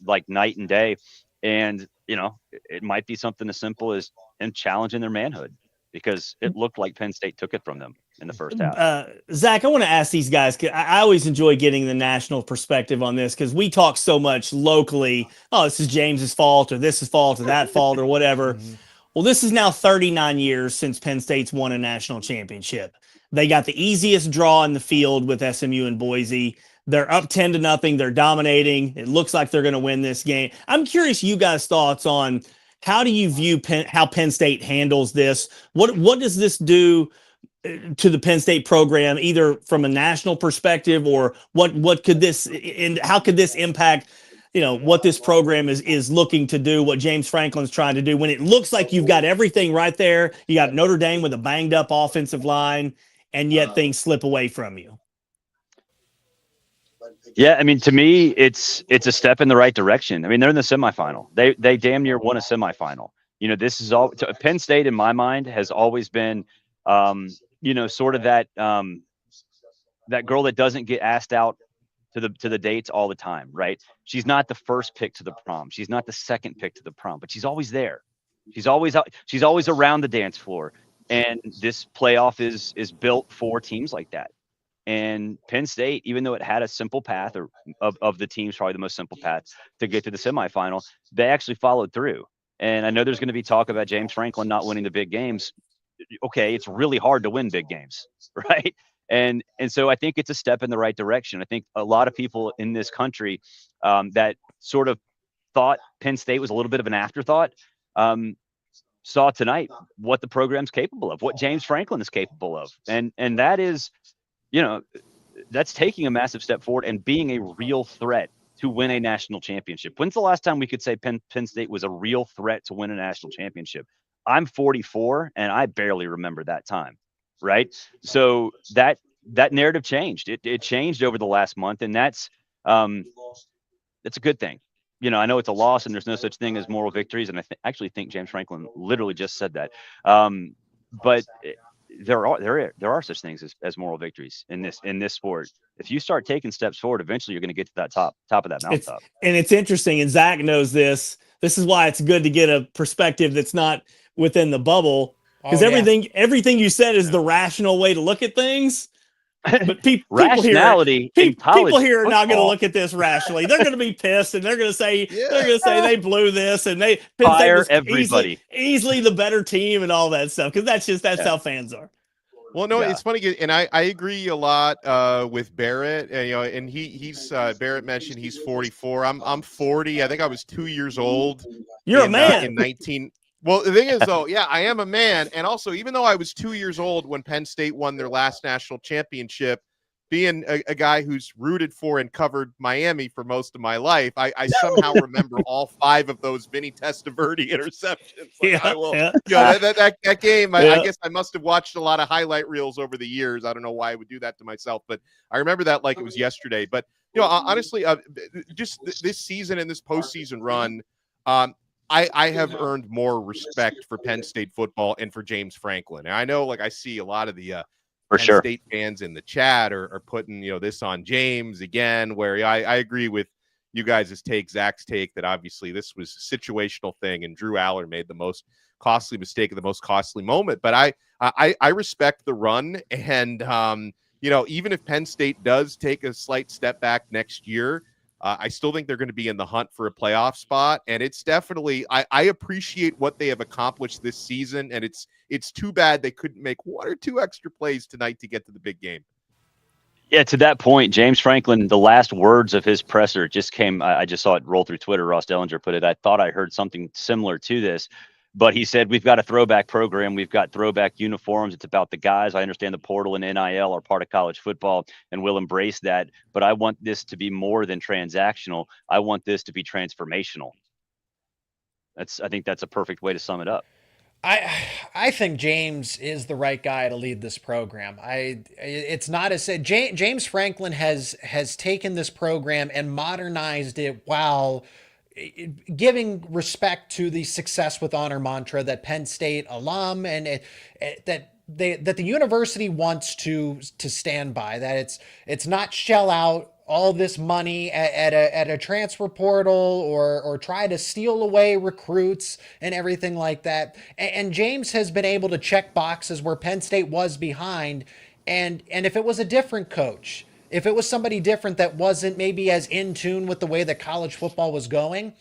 like night and day. And, it might be something as simple as challenging their manhood, because it looked like Penn State took it from them in the first half. Zach, I want to ask these guys, 'cause I always enjoy getting the national perspective on this, because we talk so much locally. Oh, this is James's fault, or this is fault, or that fault, or whatever. Well, this is now 39 years since Penn State's won a national championship. They got the easiest draw in the field with SMU and Boise. They're up 10-0. They're dominating. It looks like they're going to win this game. I'm curious you guys' thoughts on how do you view how Penn State handles this? What does this do to the Penn State program, either from a national perspective, or what could this and how could this impact, what this program is looking to do, what James Franklin's trying to do, when it looks like you've got everything right there. You got Notre Dame with a banged up offensive line, and yet things slip away from you. Yeah, I mean, to me, it's a step in the right direction. I mean, they're in the semifinal. They damn near won a semifinal. This is all Penn State in my mind has always been, sort of that girl that doesn't get asked out to the dates all the time, right? She's not the first pick to the prom. She's not the second pick to the prom, but she's always there. She's always out. She's always around the dance floor. And this playoff is built for teams like that. And Penn State, even though it had a simple path, or of the teams, probably the most simple path to get to the semifinal, they actually followed through. And I know there's going to be talk about James Franklin not winning the big games. Okay, it's really hard to win big games, right? And so I think it's a step in the right direction. I think a lot of people in this country that sort of thought Penn State was a little bit of an afterthought saw tonight what the program's capable of, what James Franklin is capable of. And that is, that's taking a massive step forward and being a real threat to win a national championship. When's the last time we could say Penn State was a real threat to win a national championship? I'm 44 and I barely remember that time, right? So that narrative changed. It changed over the last month, and that's a good thing. I know it's a loss and there's no such thing as moral victories, and I actually think James Franklin literally just said that. But there are such things as moral victories in this sport. If you start taking steps forward, eventually you're going to get to that top of that mountaintop. And it's interesting, and Zach knows this. This is why it's good to get a perspective that's not within the bubble, because everything you said is the rational way to look at things. But people here are not going to look at this rationally. They're going to be pissed, and they're going to say they blew this, and they fire everybody. Easily the better team and all that stuff, because that's how fans are. Well, no, it's funny, and I agree a lot with Barrett. And he's Barrett mentioned he's 44. I'm 40. I think I was 2 years old. You're a man. In 19. Well, the thing is, though, yeah, I am a man. And also, even though I was 2 years old when Penn State won their last national championship, being a guy who's rooted for and covered Miami for most of my life, I somehow remember all 5 of those Vinny Testaverde interceptions. That game, I guess I must have watched a lot of highlight reels over the years. I don't know why I would do that to myself, but I remember that like it was yesterday. But, honestly, just this season and this postseason run, I have earned more respect for Penn State football and for James Franklin. And I know, I see a lot of the Penn State fans in the chat are putting, this on James again, where I agree with you guys' take, Zach's take, that obviously this was a situational thing and Drew Aller made the most costly mistake at the most costly moment. But I respect the run. And, even if Penn State does take a slight step back next year, I still think they're going to be in the hunt for a playoff spot. And it's definitely, I appreciate what they have accomplished this season. And it's too bad they couldn't make 1 or 2 extra plays tonight to get to the big game. Yeah, to that point, James Franklin, the last words of his presser just came. I just saw it roll through Twitter. Ross Dellinger put it. I thought I heard something similar to this. But he said, we've got a throwback program. We've got throwback uniforms. It's about the guys. I understand the portal and NIL are part of college football, and we'll embrace that. But I want this to be more than transactional. I want this to be transformational. I think that's a perfect way to sum it up. I think James is the right guy to lead this program. It's not as said. James Franklin has taken this program and modernized it while giving respect to the success with honor mantra that Penn State alum and that the university wants to stand by, that it's not shell out all this money at a transfer portal or try to steal away recruits and everything like that. And James has been able to check boxes where Penn State was behind. And if it was a different coach, if it was somebody different that wasn't maybe as in tune with the way that college football was going,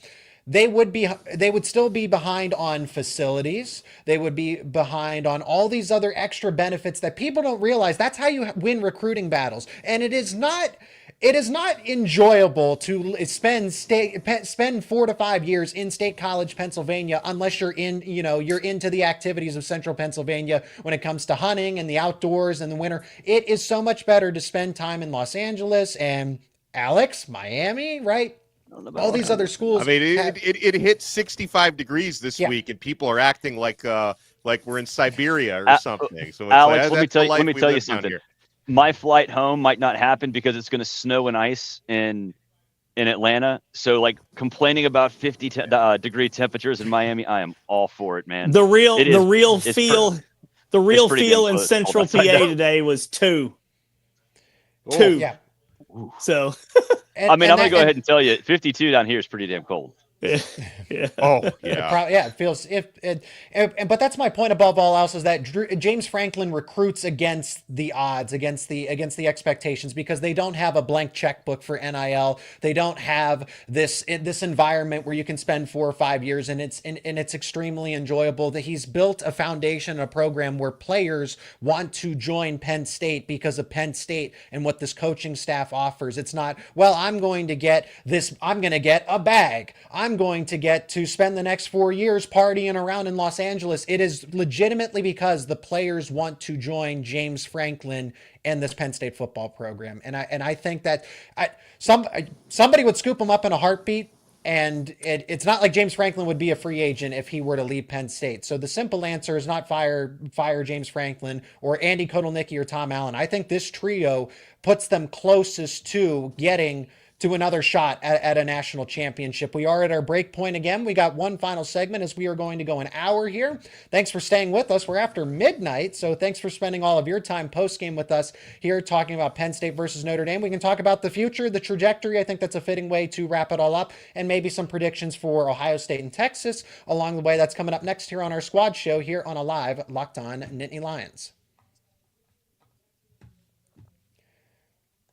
they would still be behind on facilities. They would be behind on all these other extra benefits that people don't realize. That's how you win recruiting battles. And it is not enjoyable to spend 4 to 5 years in State College, Pennsylvania, unless you're into the activities of Central Pennsylvania when it comes to hunting and the outdoors in the winter. It is so much better to spend time in Los Angeles and Miami, right? All these other schools. I mean, it hit 65 degrees this week, and people are acting like we're in Siberia or something. So, Alex, let me tell you something. My flight home might not happen because it's going to snow and ice in Atlanta. So, complaining about 50 degree temperatures in Miami, I am all for it, man. The real feel in Central PA today was 2. Oh, 2. Yeah. So, I'm going to go ahead and tell you, 52 down here is pretty damn cold. Yeah. Oh yeah. It feels but that's my point above all else is that James Franklin recruits against the odds, against the expectations, because they don't have a blank checkbook for NIL. They don't have this environment where you can spend 4 or 5 years and it's extremely enjoyable. That he's built a foundation, a program where players want to join Penn State because of Penn State and what this coaching staff offers. It's not, well, I'm going to get a bag. I'm going to get to spend the next 4 years partying around in Los Angeles. It is legitimately because the players want to join James Franklin and this Penn State football program. And I think that somebody would scoop him up in a heartbeat. And it's not like James Franklin would be a free agent if he were to leave Penn State. So the simple answer is not fire James Franklin or Andy Kotelnicki or Tom Allen. I think this trio puts them closest to getting to another shot at a national championship. We are at our break point again. We got one final segment as we are going to go an hour here. Thanks for staying with us. We're after midnight, so thanks for spending all of your time post-game with us here talking about Penn State versus Notre Dame. We can talk about the future, the trajectory. I think that's a fitting way to wrap it all up, and maybe some predictions for Ohio State and Texas along the way. That's coming up next here on our Squad Show here on a live Locked On Nittany Lions.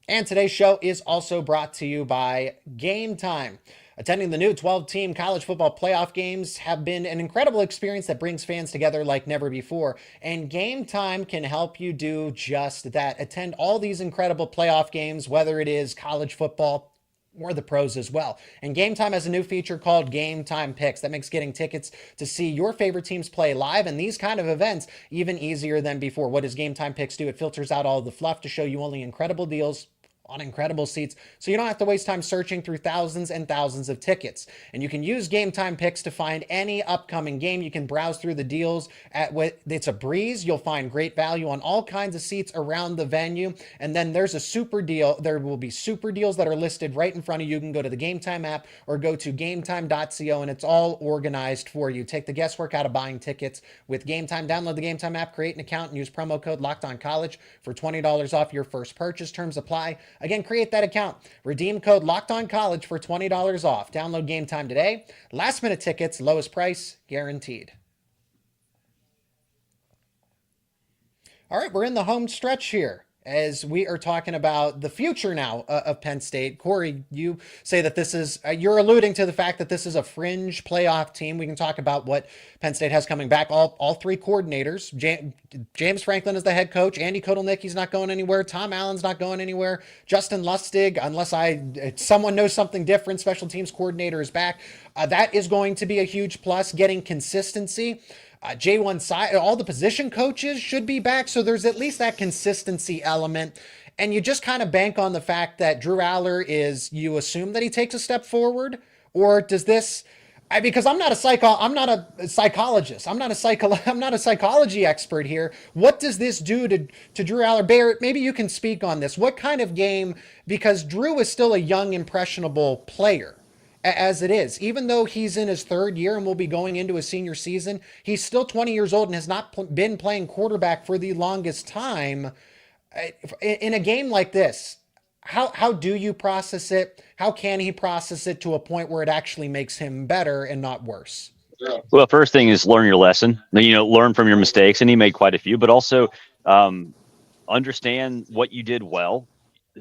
And today's show is also brought to you by Game Time. Attending the new 12-team college football playoff games have been an incredible experience that brings fans together like never before. And Game Time can help you do just that. Attend all these incredible playoff games, whether it is college football or the pros as well. And Game Time has a new feature called Game Time Picks that makes getting tickets to see your favorite teams play live and these kind of events even easier than before. What does Game Time Picks do? It filters out all the fluff to show you only incredible deals on incredible seats, so you don't have to waste time searching through thousands and thousands of tickets. And you can use Game Time Picks to find any upcoming game. You can browse through the deals. It's a breeze. You'll find great value on all kinds of seats around the venue. And then there's a super deal. There will be super deals that are listed right in front of you. You can go to the Game Time app or go to gametime.co, and it's all organized for you. Take the guesswork out of buying tickets with Game Time. Download the Game Time app, create an account, and use promo code LOCKEDONCollege for $20 off your first purchase. Terms apply. Again, create that account. Redeem code LOCKEDONCollege for $20 off. Download Game Time today. Last minute tickets, lowest price guaranteed. All right, we're in the home stretch here as we are talking about the future now of Penn State. Corey, you say that this is, you're alluding to the fact that this is a fringe playoff team. We can talk about what Penn State has coming back. All three coordinators. James Franklin is the head coach. Andy Kotelnicki's not going anywhere. Tom Allen's not going anywhere. Justin Lustig, unless someone knows something different, special teams coordinator is back. That is going to be a huge plus, getting consistency. J1 side, all the position coaches should be back. So there's at least that consistency element. And you just kind of bank on the fact that Drew Aller you assume that he takes a step forward, or does this, because I'm not a psychologist. I'm not a psychology expert here. What does this do to Drew Aller? Barrett, maybe you can speak on this. What kind of game, because Drew is still a young, impressionable player. As it is, even though he's in his third year and will be going into his senior season, he's still 20 years old and has not been playing quarterback for the longest time. In a game like this, how do you process it? How can he process it to a point where it actually makes him better and not worse? Well, first thing is learn your lesson. Learn from your mistakes, and he made quite a few, but also understand what you did well.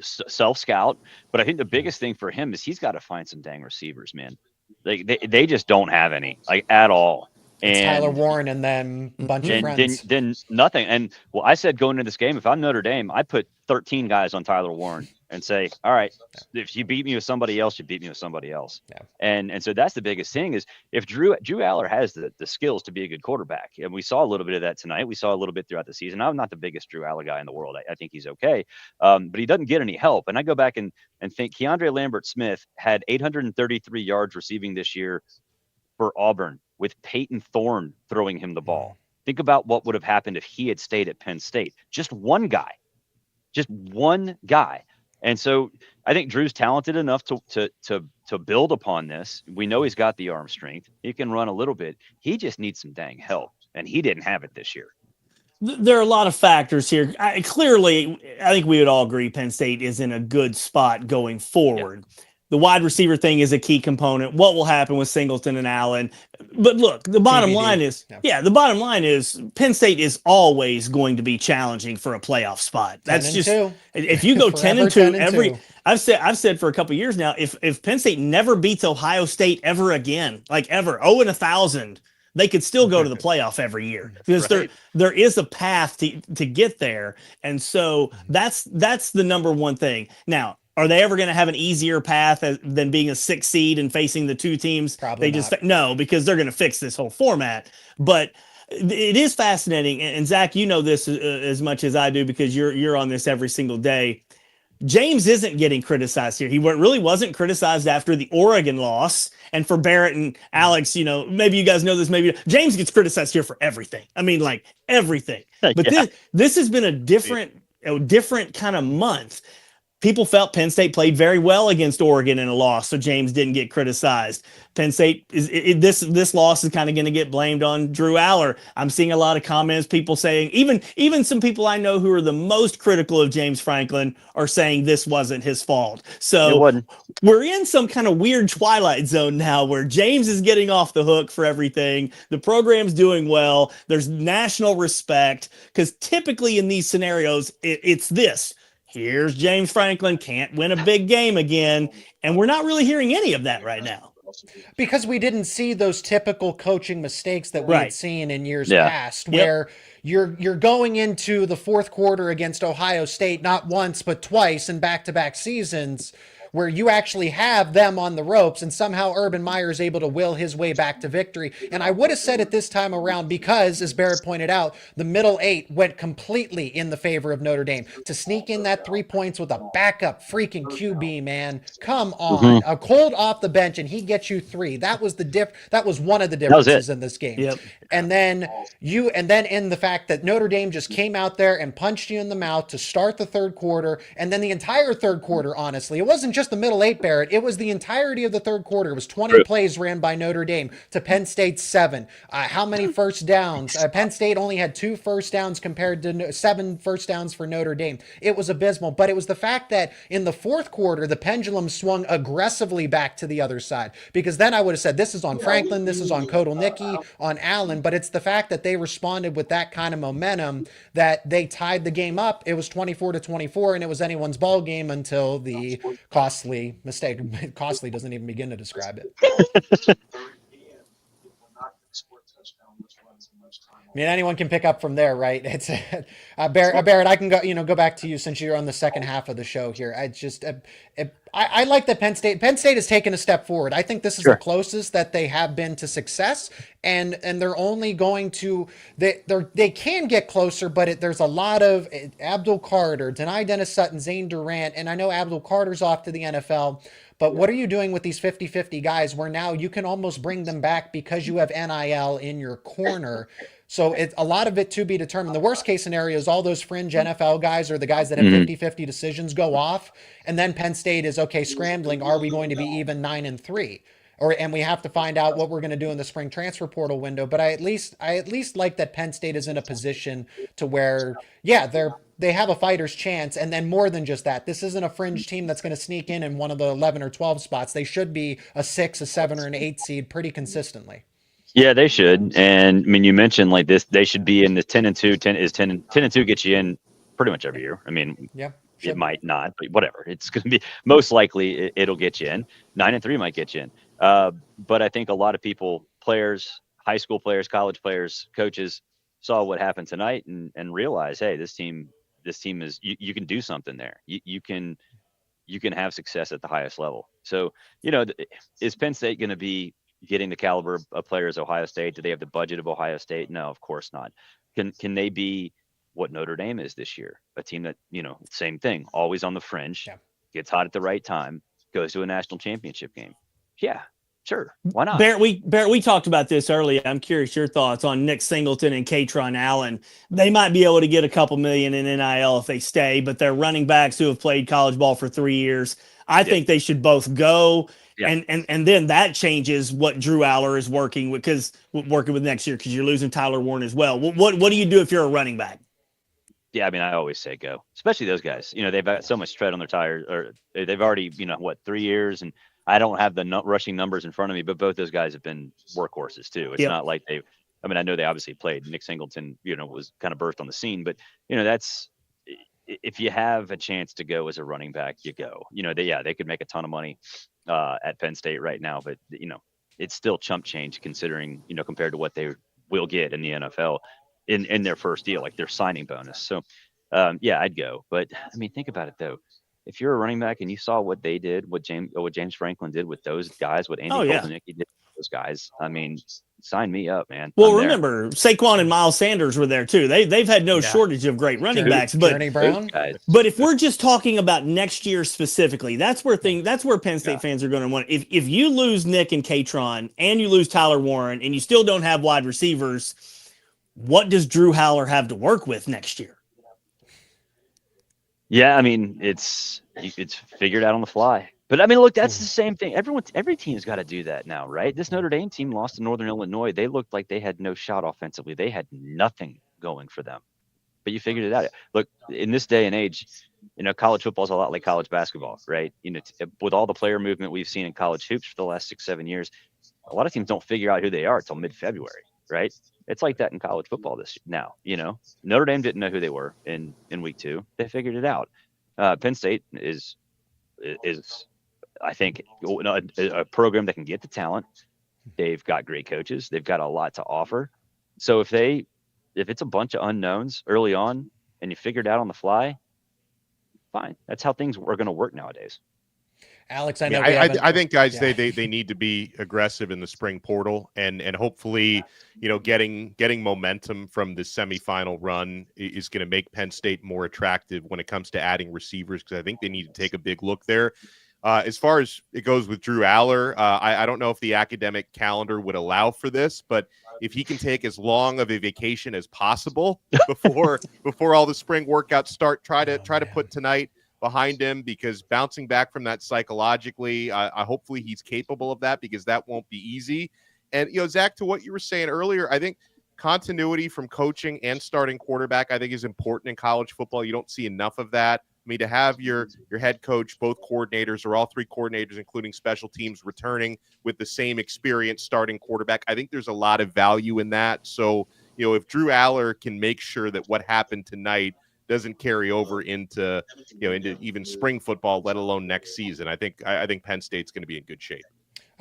Self-scout, but I think the biggest thing for him is he's got to find some dang receivers, man. They just don't have any, like, at all. It's Tyler Warren and then a bunch of friends. Then nothing. And well, I said going into this game, if I'm Notre Dame, I put 13 guys on Tyler Warren and say, all right, if you beat me with somebody else, you beat me with somebody else. Yeah. And so that's the biggest thing is if Drew Aller has the skills to be a good quarterback. And we saw a little bit of that tonight. We saw a little bit throughout the season. I'm not the biggest Drew Aller guy in the world. I think he's okay. But he doesn't get any help. And I go back and think Keandre Lambert-Smith had 833 yards receiving this year for Auburn with Peyton Thorne throwing him the ball. Think about what would have happened if he had stayed at Penn State. Just one guy. And so I think Drew's talented enough to build upon this. We know he's got the arm strength. He can run a little bit. He just needs some dang help, and he didn't have it this year. There are a lot of factors here. Clearly, I think we would all agree Penn State is in a good spot going forward. The wide receiver thing is a key component. What will happen with Singleton and Allen? But look, the bottom line is, the bottom line is Penn State is always going to be challenging for a playoff spot. That's just, if you go 10-2 I've said for a couple of years now, if Penn State never beats Ohio State ever again, like ever, 0-1,000, they could still go to the playoff every year because there is a path to get there. And so that's the number one thing. Now, are they ever going to have an easier path than being a 6 seed and facing the two teams? Probably not. No, because they're going to fix this whole format. But it is fascinating. And Zach, you know this as much as I do because you're on this every single day. James isn't getting criticized here. He really wasn't criticized after the Oregon loss. And for Barrett and Alex, maybe you guys know this, maybe James gets criticized here for everything. I mean, like everything. But this has been a different kind of month. People felt Penn State played very well against Oregon in a loss, so James didn't get criticized. Penn State this loss is kind of going to get blamed on Drew Aller. I'm seeing a lot of comments, people saying, even some people I know who are the most critical of James Franklin are saying this wasn't his fault. So we're in some kind of weird twilight zone now where James is getting off the hook for everything. The program's doing well. There's national respect because typically in these scenarios, it's this. Here's James Franklin, can't win a big game again. And we're not really hearing any of that right now. Because we didn't see those typical coaching mistakes that we had seen in years past, where you're going into the fourth quarter against Ohio State, not once, but twice in back-to-back seasons, where you actually have them on the ropes, and somehow Urban Meyer is able to will his way back to victory. And I would have said it this time around because, as Barrett pointed out, the middle 8 went completely in the favor of Notre Dame. To sneak in that 3 points with a backup freaking QB, man, come on. A cold off the bench, and he gets you 3. That was that was one of the differences in this game. And then in the fact that Notre Dame just came out there and punched you in the mouth to start the third quarter, and then the entire third quarter, honestly. It wasn't just the middle 8, Barrett. It was the entirety of the third quarter. It was 20 plays ran by Notre Dame to Penn State's 7. How many first downs? Penn State only had 2 first downs compared to 7 first downs for Notre Dame. It was abysmal, but it was the fact that in the fourth quarter, the pendulum swung aggressively back to the other side, because then I would have said, this is on Franklin, this is on Kotelnicki, on Allen, but it's the fact that they responded with that kind of momentum that they tied the game up. It was 24-24, and it was anyone's ball game until the costly mistake. Costly doesn't even begin to describe it. I mean, anyone can pick up from there, right? It's Barrett. I can go back to you since you're on the second half of the show here. I like that Penn State has taken a step forward. I think this is the closest that they have been to success, and they're only going to they can get closer, but there's a lot of Abdul Carter, Denai Dennis Sutton, Zane Durant, and I know Abdul Carter's off to the NFL. But what are you doing with these 50-50 guys where now you can almost bring them back because you have NIL in your corner? So it's a lot of it to be determined. The worst case scenario is all those fringe NFL guys or the guys that have 50-50 decisions go off. And then Penn State is, okay, scrambling. Are we going to be even 9-3? And we have to find out what we're going to do in the spring transfer portal window. But I at least like that Penn State is in a position to where, they have a fighter's chance. And then more than just that, this isn't a fringe team that's going to sneak in one of the 11 or 12 spots. They should be a 6, a 7, or an 8 seed pretty consistently. Yeah, they should. And I mean, you mentioned like this, they should be in the 10-2. 10-2 gets you in pretty much every year. I mean, it might not, but whatever. It's going to be most likely it'll get you in. 9-3 might get you in. But I think a lot of people, players, high school players, college players, coaches saw what happened tonight and realized, hey, this team is, you can do something there. You can have success at the highest level. So, is Penn State going to be getting the caliber of players Ohio State? Do they have the budget of Ohio State? No, of course not. Can they be what Notre Dame is this year? A team that, same thing, always on the fringe, gets hot at the right time, goes to a national championship game. Yeah, sure. Why not? Barrett, we talked about this earlier. I'm curious your thoughts on Nick Singleton and Katron Allen. They might be able to get a couple million in NIL if they stay, but they're running backs who have played college ball for 3 years. I think they should both go. Yeah. And then that changes what Drew Aller is working with next year, because you're losing Tyler Warren as well. What do you do if you're a running back? Yeah, I mean, I always say go, especially those guys. They've got so much tread on their tires, or they've already, 3 years, and I don't have the rushing numbers in front of me, but both those guys have been workhorses too. It's not like I mean, I know they obviously played. Nick Singleton, was kind of burst on the scene, but that's if you have a chance to go as a running back, you go. They could make a ton of money at Penn State right now, but it's still chump change considering compared to what they will get in the NFL. In their first deal, like their signing bonus. So, I'd go. But I mean, think about it though. If you're a running back and you saw what they did, what James Franklin did with those guys, what Andy Kolznicki did with those guys, I mean, sign me up, man. Well, remember, Saquon and Miles Sanders were there too. They've had no shortage of great running backs. But Journey Brown. But if we're just talking about next year specifically, that's where Penn State fans are going to want. If you lose Nick and Katron and you lose Tyler Warren and you still don't have wide receivers, what does Drew Howler have to work with next year? Yeah, I mean, it's figured out on the fly. But I mean, look, that's the same thing. Every team's got to do that now, right? This Notre Dame team lost to Northern Illinois. They looked like they had no shot offensively. They had nothing going for them. But you figured it out. Look, in this day and age, college football is a lot like college basketball, right? With all the player movement we've seen in college hoops for the last 6-7 years, a lot of teams don't figure out who they are until mid-February, right? It's like that in college football now. Notre Dame didn't know who they were in week 2. They figured it out. Penn State is I think a program that can get the talent. They've got great coaches. They've got a lot to offer. So if it's a bunch of unknowns early on and you figure it out on the fly, fine. That's how things are going to work nowadays. Alex, I know. I think guys, they need to be aggressive in the spring portal and hopefully, getting momentum from the semifinal run is going to make Penn State more attractive when it comes to adding receivers, because I think they need to take a big look there. As far as it goes with Drew Aller, I don't know if the academic calendar would allow for this, but if he can take as long of a vacation as possible before all the spring workouts start, try to put tonight behind him, because bouncing back from that psychologically, hopefully he's capable of that, because that won't be easy. And, Zach, to what you were saying earlier, I think continuity from coaching and starting quarterback, I think, is important in college football. You don't see enough of that. I mean, to have your head coach, both coordinators, or all 3 coordinators, including special teams, returning with the same experience starting quarterback, I think there's a lot of value in that. So, if Drew Aller can make sure that what happened tonight doesn't carry over into even spring football, let alone next season, I think Penn State's going to be in good shape.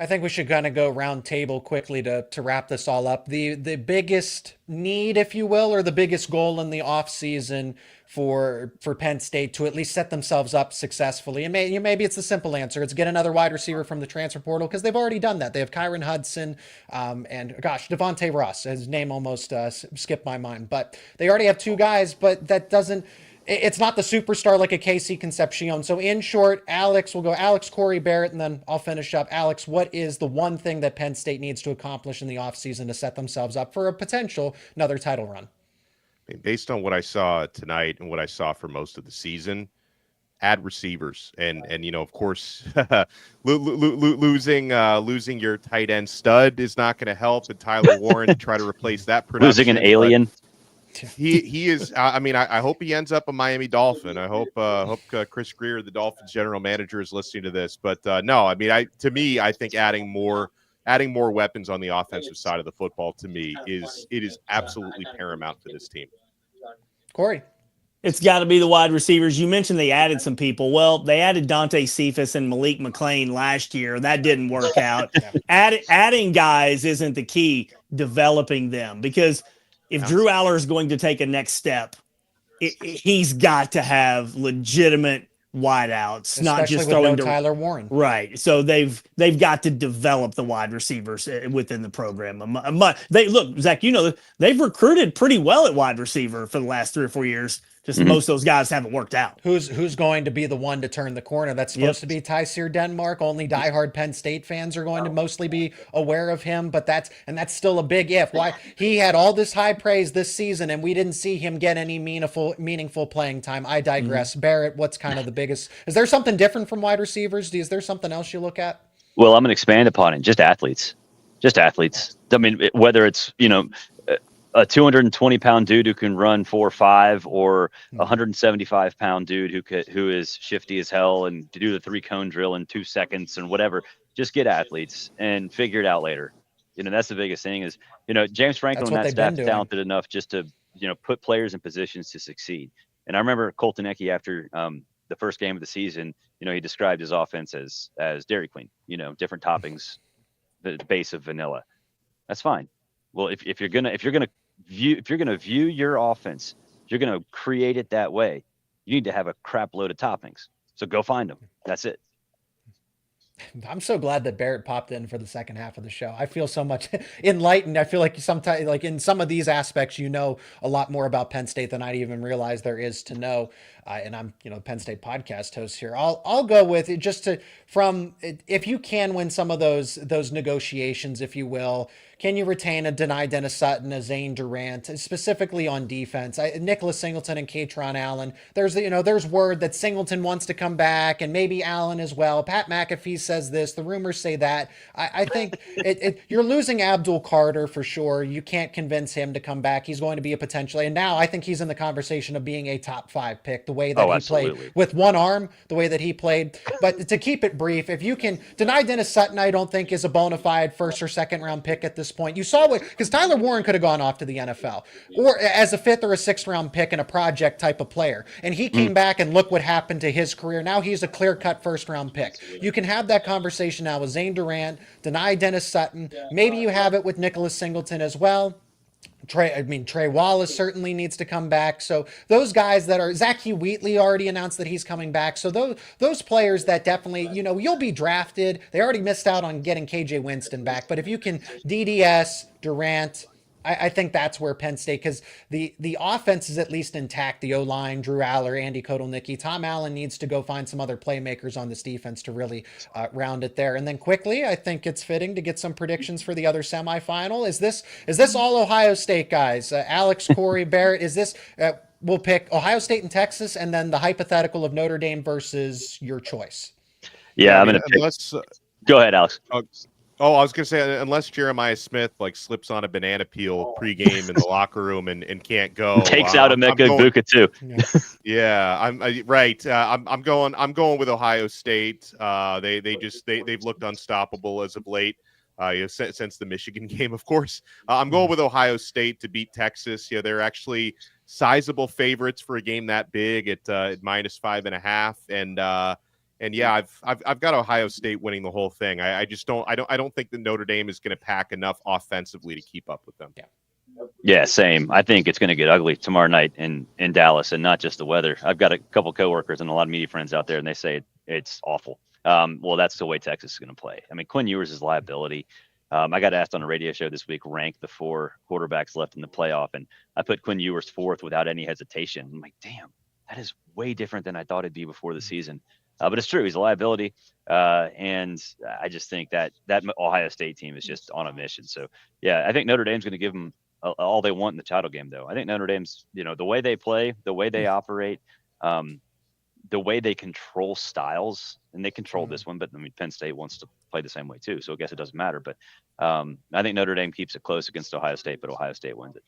I think we should kind of go round table quickly to wrap this all up. The biggest need, if you will, or the biggest goal in the offseason for Penn State to at least set themselves up successfully. And maybe it's the simple answer. It's get another wide receiver from the transfer portal, because they've already done that. They have Kyron Hudson and Devontae Ross. His name almost skipped my mind. But they already have 2 guys, but that doesn't... It's not the superstar like a Casey Concepcion. So in short, we'll go Alex, Corey, Barrett, and then I'll finish up. Alex, what is the one thing that Penn State needs to accomplish in the offseason to set themselves up for a potential another title run? I mean, based on what I saw tonight and what I saw for most of the season, add receivers. And of course, losing your tight end stud is not going to help. And Tyler Warren to try to replace that production. Losing an alien. He is. I hope he ends up a Miami Dolphin. I hope Chris Greer, the Dolphins general manager, is listening to this. But no, I mean, I think adding more weapons on the offensive side of the football is absolutely paramount for this team. Corey. It's got to be the wide receivers. You mentioned they added some people. Well, they added Dante Cephas and Malik McLean last year. That didn't work out. Adding guys isn't the key. Developing them, because if Drew Aller is going to take a next step, he's got to have legitimate wideouts, especially not just with throwing no Tyler Warren. Right. So they've got to develop the wide receivers within the program. Look, Zach, they've recruited pretty well at wide receiver for the last 3 or 4 years. Just most of those guys haven't worked out. Who's going to be the one to turn the corner? That's supposed to be Tyseer Denmark. Only diehard Penn State fans are going to mostly be aware of him, but that's still a big if. Why he had all this high praise this season and we didn't see him get any meaningful playing time. I digress. Barrett, what's kind of the biggest? Is there something different from wide receivers? Is there something else you look at? Well, I'm going to expand upon it. Just athletes. I mean, whether it's a 220-pound dude who can run 4.5, or a 175-pound dude who is shifty as hell and to do the 3-cone drill in 2 seconds and whatever. Just get athletes and figure it out later. That's the biggest thing is, James Franklin That's and what that they've been staff's doing. talented enough just to, put players in positions to succeed. And I remember Colton Ecke after the first game of the season, he described his offense as Dairy Queen, different toppings, the base of vanilla. That's fine. Well, if you're gonna view your offense, if you're gonna create it that way, you need to have a crap load of toppings. So go find them. That's it. I'm so glad that Barrett popped in for the second half of the show. I feel so much enlightened. I feel like sometimes, like in some of these aspects, a lot more about Penn State than I even realize there is to know. And I'm, Penn State podcast host here. I'll go with it just if you can win some of those negotiations, if you will. Can you retain a Denai Dennis Sutton, a Zane Durant, specifically on defense? Nicholas Singleton and Katron Allen. There's word that Singleton wants to come back, and maybe Allen as well. Pat McAfee says this. The rumors say that. I think you're losing Abdul Carter for sure. You can't convince him to come back. He's going to be a potentially, and now I think he's in the conversation of being a top 5 pick. The way that he absolutely. played with one arm, the way that he played. But to keep it brief, if you can deny Dennis Sutton, I don't think is a bona fide first or second round pick at this point. You saw because Tyler Warren could have gone off to the NFL or as a 5th or a 6th round pick and a project type of player. And he came back and look what happened to his career. Now he's a clear cut first round pick. You can have that conversation now with Zane Durant, deny Dennis Sutton. Maybe you have it with Nicholas Singleton as well. Trey Wallace certainly needs to come back. So those guys that are Zach Hugh Wheatley already announced that he's coming back. So those players that definitely, you'll be drafted. They already missed out on getting KJ Winston back. But if you can DDS, Durant, I think that's where Penn State, because the offense is at least intact. The O-line, Drew Aller, Andy Kotelnicki. Tom Allen needs to go find some other playmakers on this defense to really round it there. And then quickly, I think it's fitting to get some predictions for the other semifinal. Is this all Ohio State guys? Alex, Corey, Barrett, is this... we'll pick Ohio State and Texas, and then the hypothetical of Notre Dame versus your choice. Yeah, I'm going to pick... Go ahead, Alex. I was going to say, unless Jeremiah Smith slips on a banana peel pregame in the locker room and can't go, takes out Emeka Egbuka too. Yeah, I'm going with Ohio State. They've looked unstoppable as of late. Since the Michigan game, of course. I'm going with Ohio State to beat Texas. They're actually sizable favorites for a game that big at -5.5, and yeah, I've got Ohio State winning the whole thing. I don't think that Notre Dame is going to pack enough offensively to keep up with them. Yeah, same. I think it's going to get ugly tomorrow night in Dallas, and not just the weather. I've got a couple coworkers and a lot of media friends out there, and they say it's awful. Well, that's the way Texas is going to play. I mean, Quinn Ewers is liability. I got asked on a radio show this week, rank the 4 quarterbacks left in the playoff, and I put Quinn Ewers 4th without any hesitation. I'm like, damn, that is way different than I thought it'd be before the season. But it's true. He's a liability. And I just think that Ohio State team is just on a mission. So, yeah, I think Notre Dame's going to give them all they want in the title game, though. I think Notre Dame's, the way they play, the way they operate, the way they control styles, and they control this one, but Penn State wants to play the same way too. So I guess it doesn't matter. But I think Notre Dame keeps it close against Ohio State, but Ohio State wins it.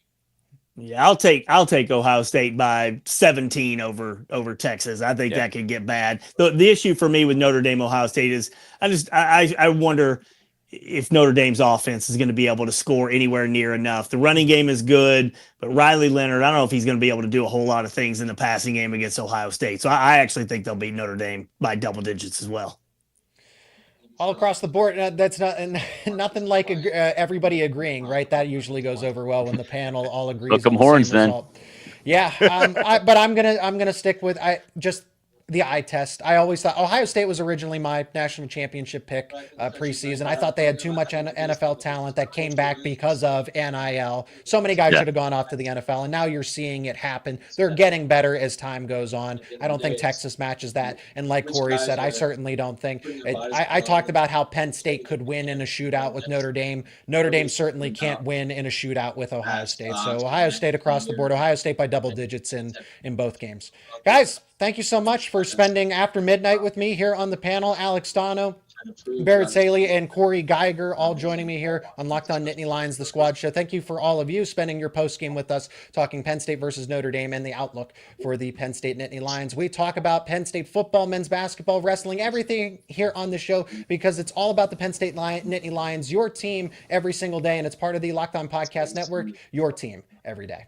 Yeah, I'll take Ohio State by 17 over Texas. I think that could get bad. The issue for me with Notre Dame, Ohio State is I wonder if Notre Dame's offense is going to be able to score anywhere near enough. The running game is good, but Riley Leonard, I don't know if he's going to be able to do a whole lot of things in the passing game against Ohio State. So I actually think they'll beat Notre Dame by double digits as well. All across the board, that's nothing like everybody agreeing, right? That usually goes over well when the panel all agrees. Look them horns, then. Yeah, but I'm gonna stick with the eye test. I always thought Ohio State was originally my national championship pick preseason. I thought they had too much NFL talent that came back because of NIL. So many guys should have gone off to the NFL, and now you're seeing it happen. They're getting better as time goes on. I don't think Texas matches that. And like Corey said, I certainly don't think. I talked about how Penn State could win in a shootout with Notre Dame. Notre Dame certainly can't win in a shootout with Ohio State. So Ohio State across the board. Ohio State by double digits in both games. Guys, thank you so much for spending after midnight with me here on the panel. Alex Dono, Barrett Saley and Corey Geiger all joining me here on Locked On Nittany Lions, the Squad Show. Thank you for all of you spending your post game with us, talking Penn State versus Notre Dame and the outlook for the Penn State Nittany Lions. We talk about Penn State football, men's basketball, wrestling, everything here on the show because it's all about the Penn State Nittany Lions, your team every single day, and it's part of the Locked On Podcast Network, your team every day.